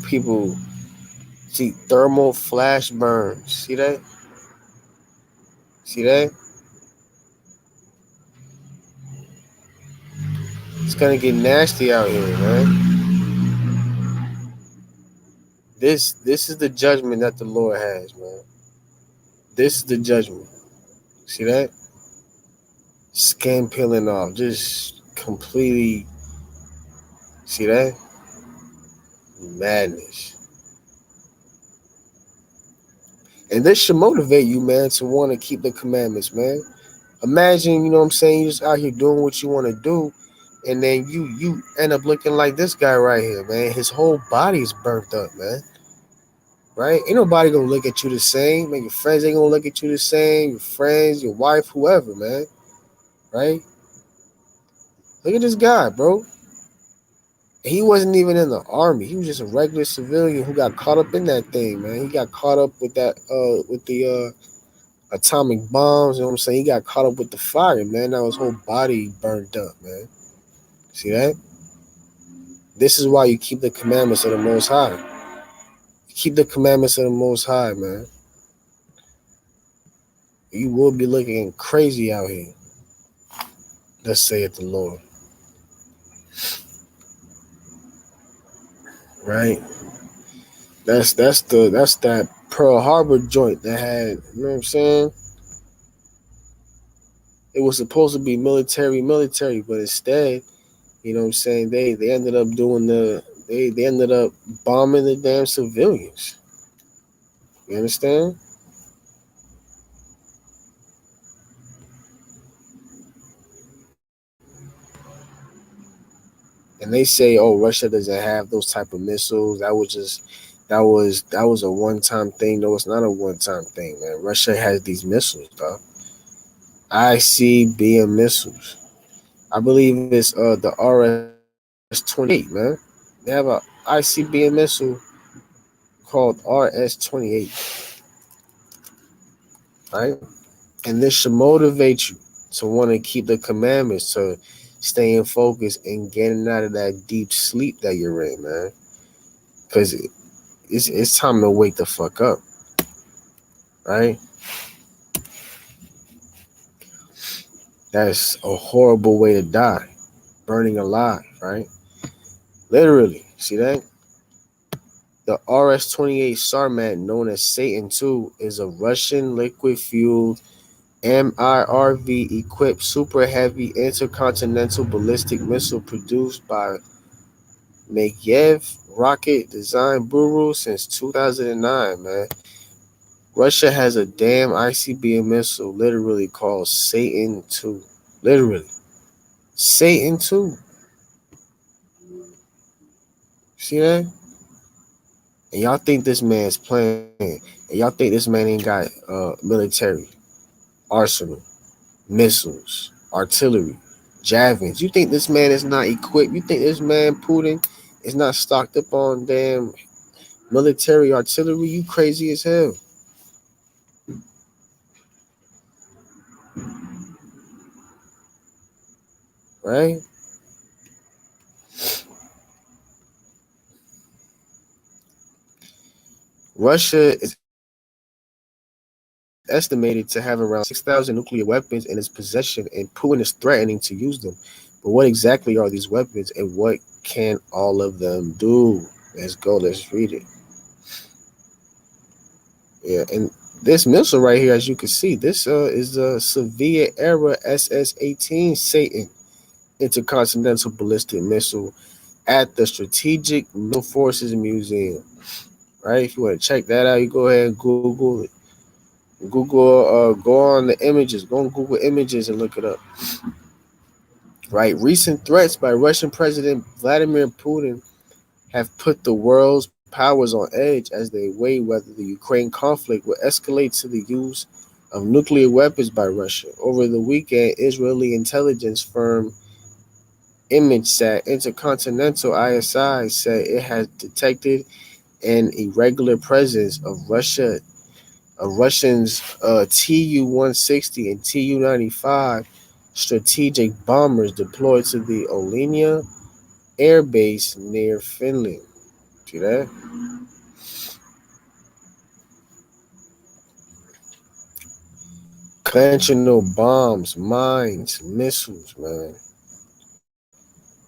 Speaker 1: People see thermal flash burns. See that? See that? It's gonna get nasty out here, man. This is the judgment that the Lord has, man. This is the judgment. See that? Skin peeling off, just completely. See that? Madness. And this should motivate you, man, to want to keep the commandments, man. Imagine, you know what I'm saying, you just out here doing what you want to do, and then you end up looking like this guy right here, man. His whole body's burnt up, man. Right? Ain't nobody gonna look at you the same. Man, your friends ain't gonna look at you the same. Your friends, your wife, whoever, man. Right? Look at this guy, bro. He wasn't even in the army. He was just a regular civilian who got caught up in that thing, man. He got caught up with that with the atomic bombs, you know what I'm saying? He got caught up with the fire, man. Now his whole body burned up, man. See that? This is why you keep the commandments of the Most High. You keep the commandments of the Most High, man. You will be looking crazy out here. Thus saith the Lord. Right? That's that Pearl Harbor joint that had, you know what I'm saying? It was supposed to be military, but instead, you know what I'm saying, they ended up doing they ended up bombing the damn civilians. You understand? And they say, oh, Russia doesn't have those type of missiles. That was a one time thing. No, it's not a one time thing, man. Russia has these missiles, dog. ICBM missiles. I believe it's the RS-28, man. They have a ICBM missile called RS-28, right? And this should motivate you to want to keep the commandments, to staying focused and getting out of that deep sleep that you're in, man. Because it's time to wake the fuck up, right? That's a horrible way to die, burning alive, right? Literally, see that? The RS-28 Sarmat, known as Satan II, is a Russian liquid-fueled MIRV equipped super heavy intercontinental ballistic missile produced by Medvedev Rocket Design Bureau since 2009, man. Russia has a damn ICBM missile literally called Satan II. Literally. Satan II. See that? And y'all think this man's playing. And y'all think this man ain't got military, arsenal, missiles, artillery, javelins. You think this man is not equipped? You think this man, Putin, is not stocked up on damn military artillery? You crazy as hell. Right? Russia is estimated to have around 6,000 nuclear weapons in its possession, and Putin is threatening to use them. But what exactly are these weapons, and what can all of them do? Let's go, let's read it. Yeah, and this missile right here, as you can see, this is the Soviet era SS-18 Satan intercontinental ballistic missile at the Strategic Missile Forces Museum. Right? If you want to check that out, you go ahead and Google it. Go on the images, go on Google Images and look it up. Right? Recent threats by Russian President Vladimir Putin have put the world's powers on edge as they weigh whether the Ukraine conflict will escalate to the use of nuclear weapons by Russia. Over the weekend, Israeli intelligence firm ImageSat Intercontinental ISI said it has detected an irregular presence of Russians Tu-160 and Tu-95 strategic bombers deployed to the Olenia air base near Finland. See that? Conventional bombs, mines, missiles, man.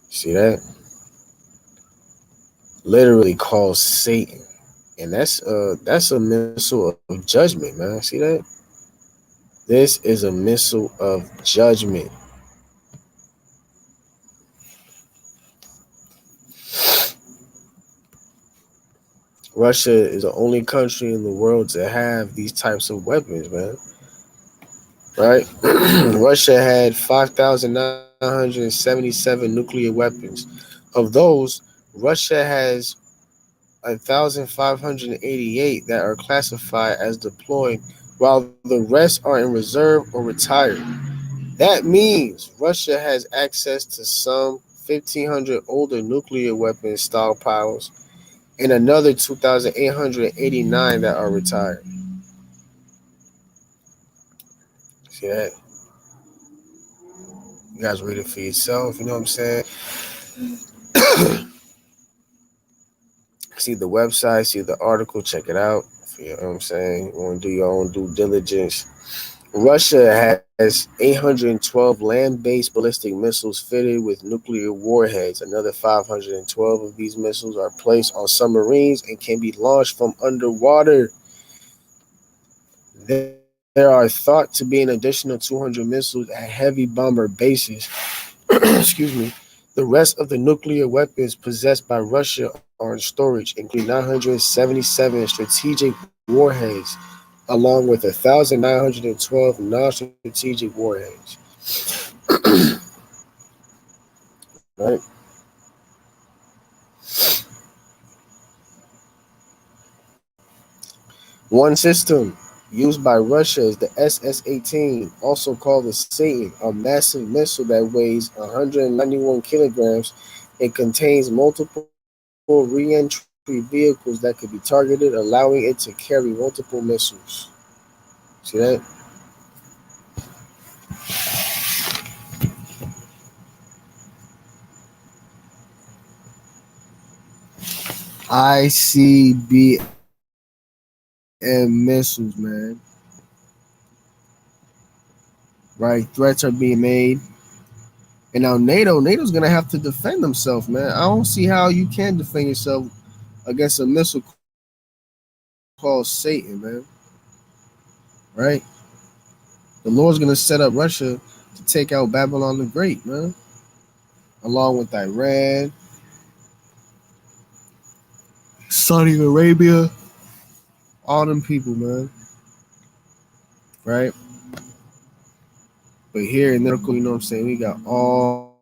Speaker 1: See that? Literally called Satan. And that's a missile of judgment, man. See that? This is a missile of judgment. Russia is the only country in the world to have these types of weapons, man. Right? Russia had 5,977 nuclear weapons. Of those, Russia has 1,588 that are classified as deployed, while the rest are in reserve or retired. That means Russia has access to some 1,500 older nuclear weapon stockpiles and another 2,889 that are retired. See that? You guys read it for yourself, you know what I'm saying? See the website, see the article, check it out. You know what I'm saying? You want to do your own due diligence. Russia has 812 land based ballistic missiles fitted with nuclear warheads. Another 512 of these missiles are placed on submarines and can be launched from underwater. There are thought to be an additional 200 missiles at heavy bomber bases. Excuse me. The rest of the nuclear weapons possessed by Russia are in storage, including 977 strategic warheads, along with 1,912 non-strategic warheads. Right? One system used by Russia is the SS-18, also called the Satan, a massive missile that weighs 191 kilograms. It contains multiple re-entry vehicles that could be targeted, allowing it to carry multiple missiles. See that? ICBM missiles, man. Right? Threats are being made. And now NATO's gonna have to defend themselves, man. I don't see how you can defend yourself against a missile called Satan, man. Right? The Lord's gonna set up Russia to take out Babylon the Great, man. Along with Iran, Saudi Arabia, all them people, man. Right? But here in the article, you know what I'm saying, we got all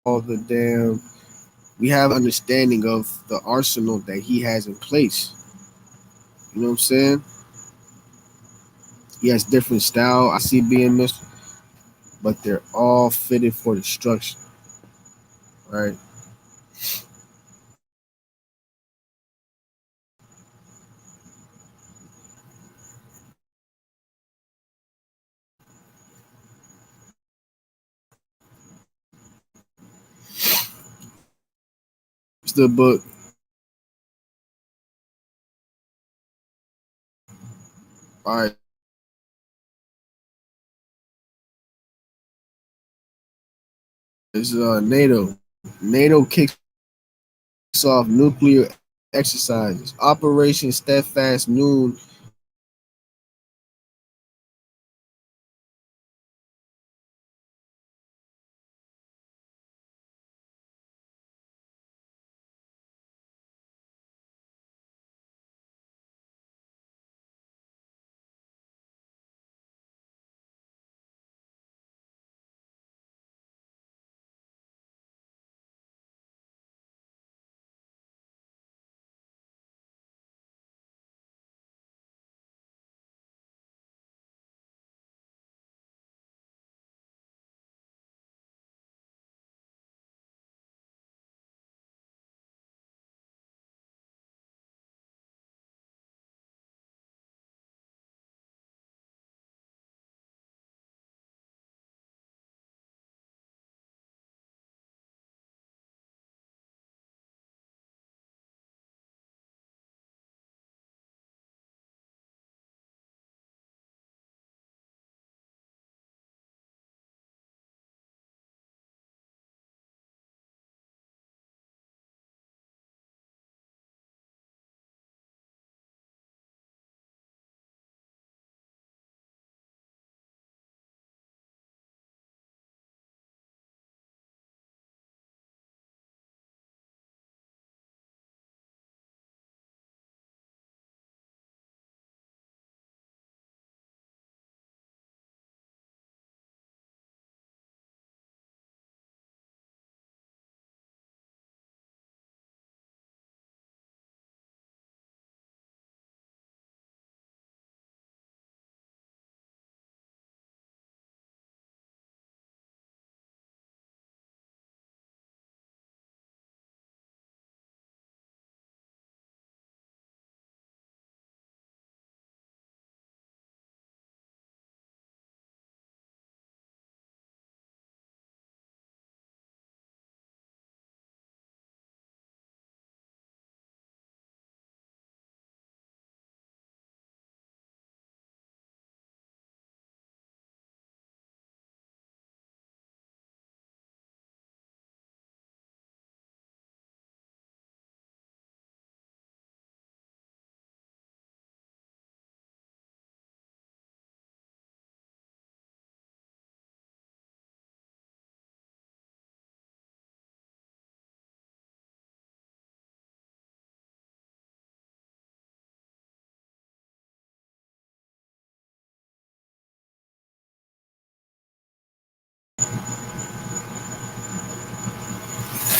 Speaker 1: the damn, we have an understanding of the arsenal that he has in place. You know what I'm saying? He has different style ICBM missiles, but they're all fitted for destruction, right? It's the book. All right, it's NATO. NATO kicks off nuclear exercises. Operation Steadfast Noon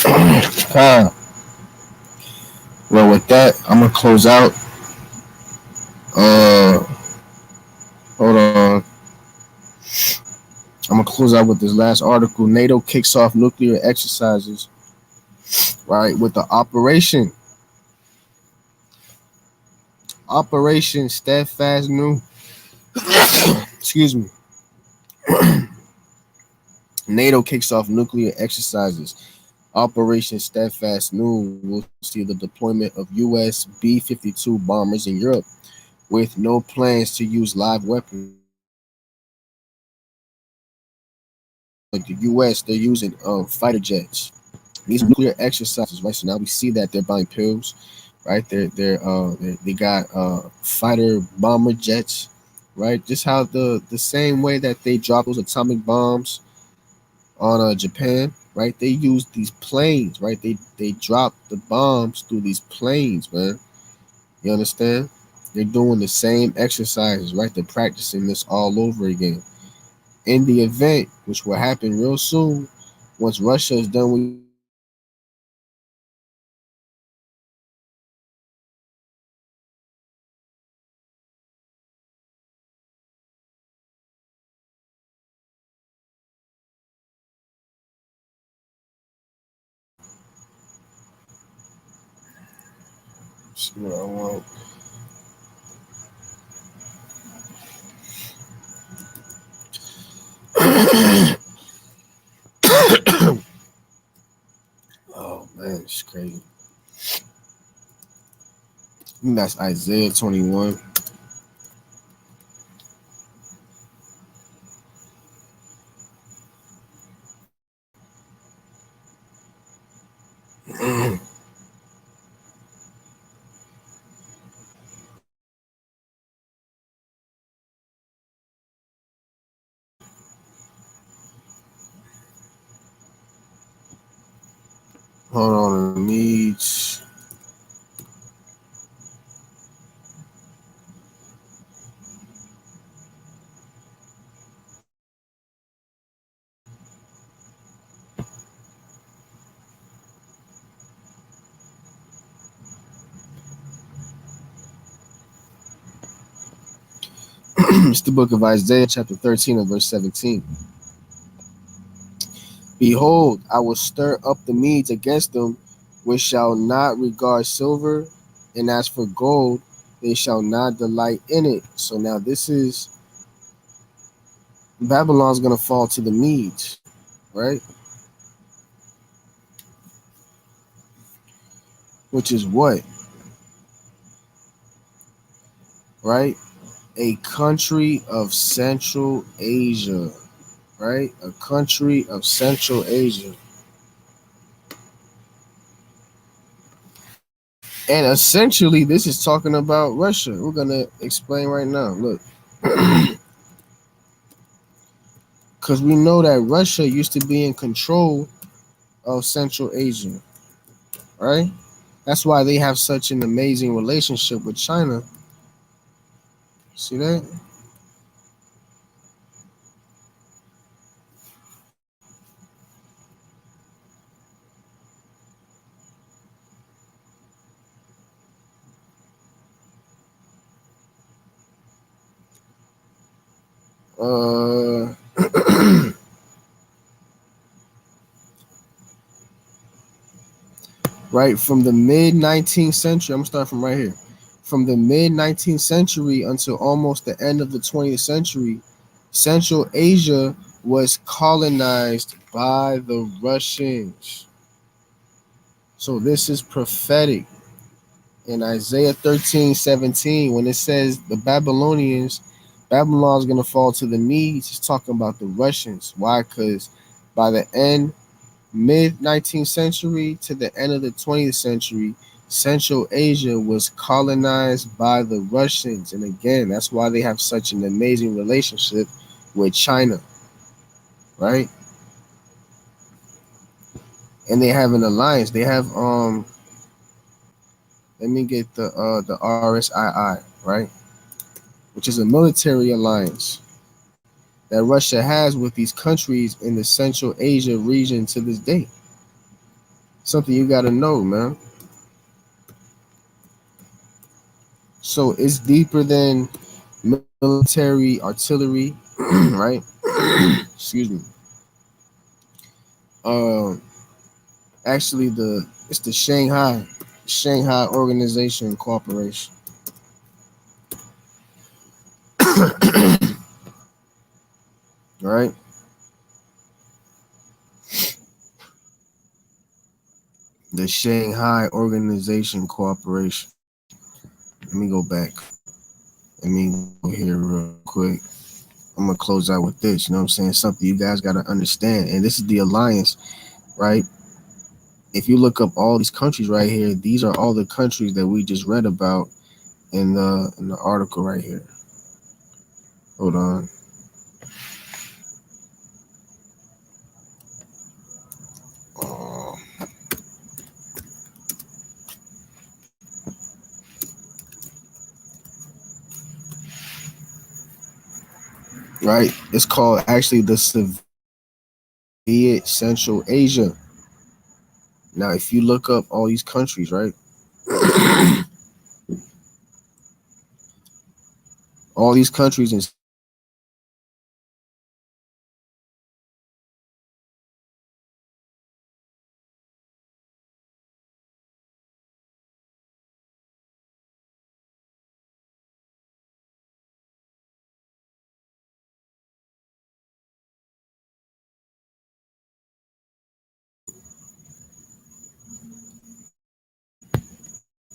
Speaker 1: is launched in Syria. Well, with that, I'm gonna close out. Uh, hold on. I'm gonna close out with this last article. NATO kicks off nuclear exercises, right? With the Operation Steadfast New. Excuse me. NATO kicks off nuclear exercises. Operation Steadfast New will see the deployment of U.S. B-52 bombers in Europe, with no plans to use live weapons. Like the U.S., they're using fighter jets. These are nuclear exercises, right? So now we see that they're buying pills, right? They got fighter bomber jets, right? Just how the same way that they dropped those atomic bombs on Japan, right? They use these planes, right? They drop the bombs through these planes, man. You understand? They're doing the same exercises, right? They're practicing this all over again. In the event, which will happen real soon, once Russia is done with Ukraine, see what I want. Oh man, it's crazy. I think that's Isaiah 21. Hold on, it needs. It's the book of Isaiah, chapter 13, and verse 17. Behold, I will stir up the Medes against them, which shall not regard silver, and as for gold, they shall not delight in it. So now this is Babylon's gonna fall to the Medes, right? Which is what? Right? A country of Central Asia, right? A country of Central Asia. And essentially, this is talking about Russia. We're going to explain right now. Look, because we know that Russia used to be in control of Central Asia, right? That's why they have such an amazing relationship with China. See that? Uh, right from the mid 19th century. I'm gonna start from right here. From the mid 19th century until almost the end of the 20th century, Central Asia was colonized by the Russians. So this is prophetic in Isaiah 13:17 when it says the Babylon's gonna fall to the Medes. It's talking about the Russians. Why? Because by the mid 19th century to the end of the 20th century, Central Asia was colonized by the Russians. And again, that's why they have such an amazing relationship with China, right? And they have an alliance. They have let me get the RSII, right? Which is a military alliance that Russia has with these countries in the Central Asia region to this day. Something you got to know, man.
Speaker 2: So it's deeper than military artillery, right? Excuse me. Um, Actually, it's the Shanghai Organization Corporation, right? The Shanghai Organization Corporation. Let me go back. Let me go here real quick. I'm gonna close out with this. You know what I'm saying? Something you guys gotta understand. And this is the alliance, right? If you look up all these countries right here, these are all the countries that we just read about in the article right here. Hold on. Uh, right? It's called actually the Soviet Central Asia. Now, if you look up all these countries, right? All these countries in Central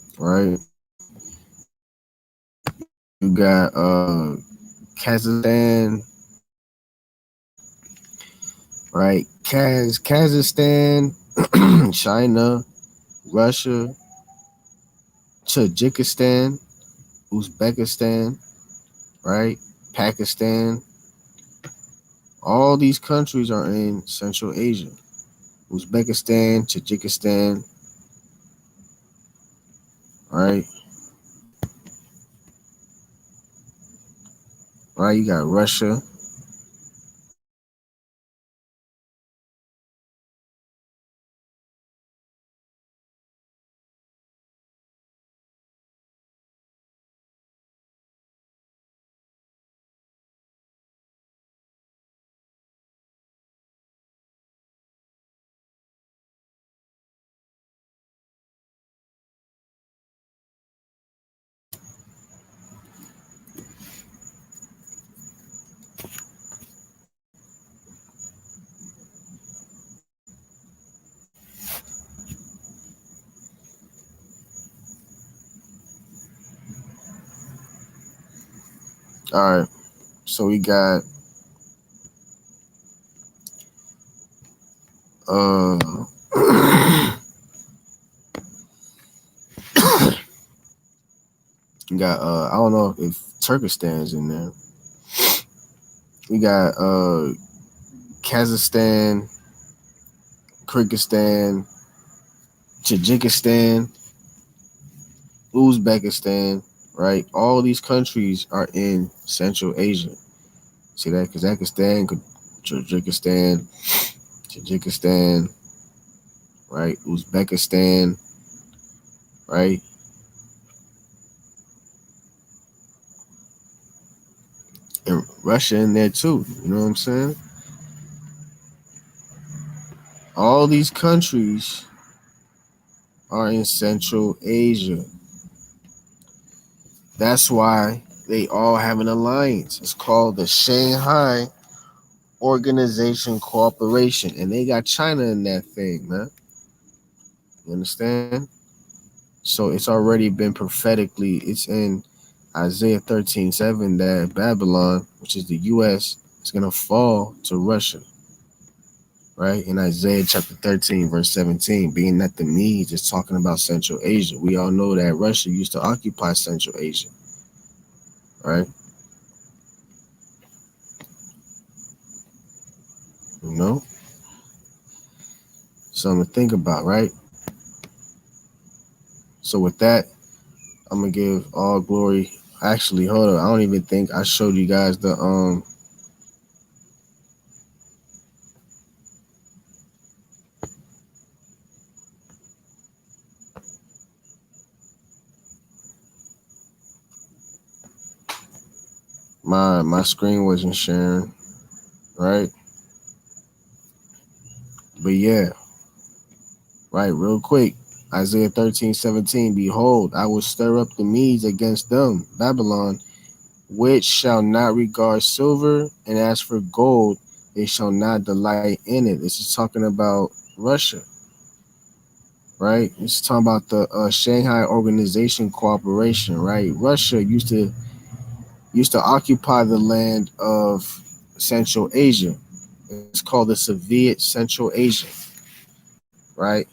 Speaker 2: Asia, right? You got Kazakhstan, right? Kazakhstan, China, Russia, Tajikistan, Uzbekistan, right? Pakistan. All these countries are in Central Asia. Uzbekistan, Tajikistan, right? Right, you got Russia, all right. So we got uh we got I don't know if Turkestan's in there. We got Kazakhstan, Kyrgyzstan, Tajikistan, Uzbekistan, right? All these countries are in Central Asia. See that? Kazakhstan, Tajikistan, Tajikistan, right? Uzbekistan, right? And Russia in there too. You know what I'm saying? All these countries are in Central Asia. That's why they all have an alliance. It's called the Shanghai Organization Cooperation, and they got China in that thing, man. You understand? So it's already been prophetically. It's in Isaiah 13:7 that Babylon, which is the U.S., is gonna fall to Russia, right? In Isaiah chapter 13, verse 17, being that the Medes is talking about Central Asia. We all know that Russia used to occupy Central Asia, right? You know, something to think about, right? So with that, I'm gonna give all glory. Actually, hold on. I don't even think I showed you guys My screen wasn't sharing, right? But yeah, right, real quick. Isaiah 13:17. Behold, I will stir up the Medes against them, Babylon, which shall not regard silver, and as for gold, they shall not delight in it. This is talking about Russia, right? This is talking about the Shanghai Organization Cooperation, right? Russia used to occupy the land of Central Asia. It's called the Soviet Central Asia, right?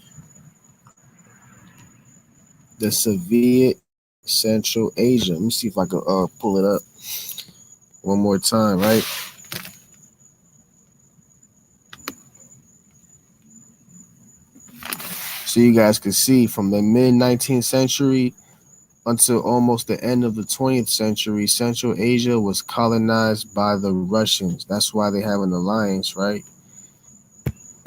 Speaker 2: The Soviet Central Asia. Let me see if I can pull it up one more time, right? So you guys can see from the mid 19th century until almost the end of the 20th century, Central Asia was colonized by the Russians. That's why they have an alliance, right,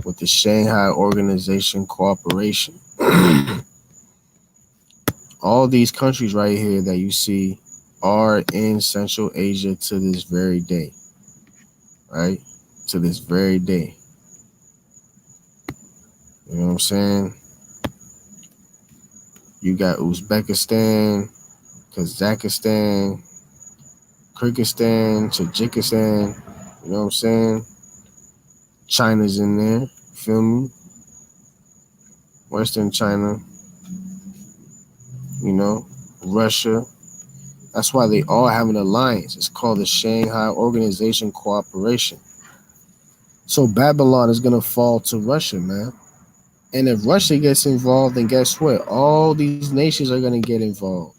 Speaker 2: with the Shanghai Organization Cooperation. All these countries right here that you see are in Central Asia to this very day, right? To this very day. You know what I'm saying? You got Uzbekistan, Kazakhstan, Kyrgyzstan, Tajikistan. You know what I'm saying? China's in there. Feel me? Western China, you know, Russia. That's why they all have an alliance. It's called the Shanghai Organization Cooperation. So Babylon is gonna fall to Russia, man. And if Russia gets involved, then guess what? All these nations are gonna get involved.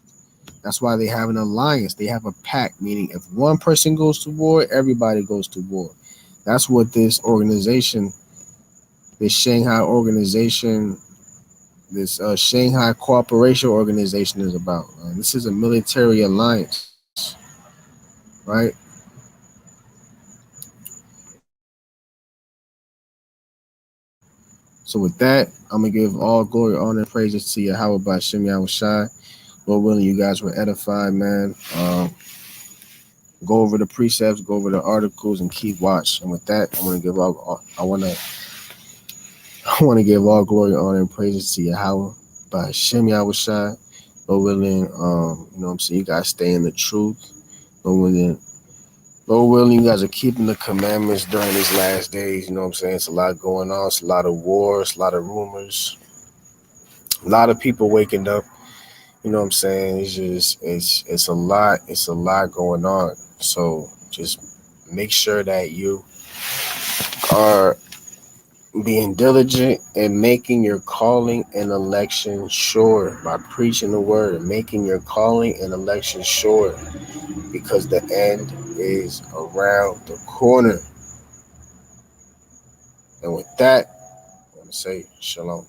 Speaker 2: That's why they have an alliance. They have a pact, meaning if one person goes to war, everybody goes to war. That's what this organization, this Shanghai organization, this Shanghai Cooperation Organization is about. This is a military alliance, right? So with that, I'm gonna give all glory, honor, and praises to Yahweh by Shem Shai. Lord willing, you guys were edified, man. Go over the precepts, go over the articles, and keep watch. And with that, I want to give all glory, honor, and praises to Yahweh by Shem Shai. Lord willing, you know what I'm saying, you guys stay in the truth. Lord willing, you guys are keeping the commandments during these last days. You know what I'm saying? It's a lot going on. It's a lot of wars, a lot of rumors, a lot of people waking up. You know what I'm saying? It's a lot. It's a lot going on. So just make sure that you are being diligent and making your calling and election sure by preaching the word and making your calling and election sure, because the end is around the corner. And with that, I want to say shalom.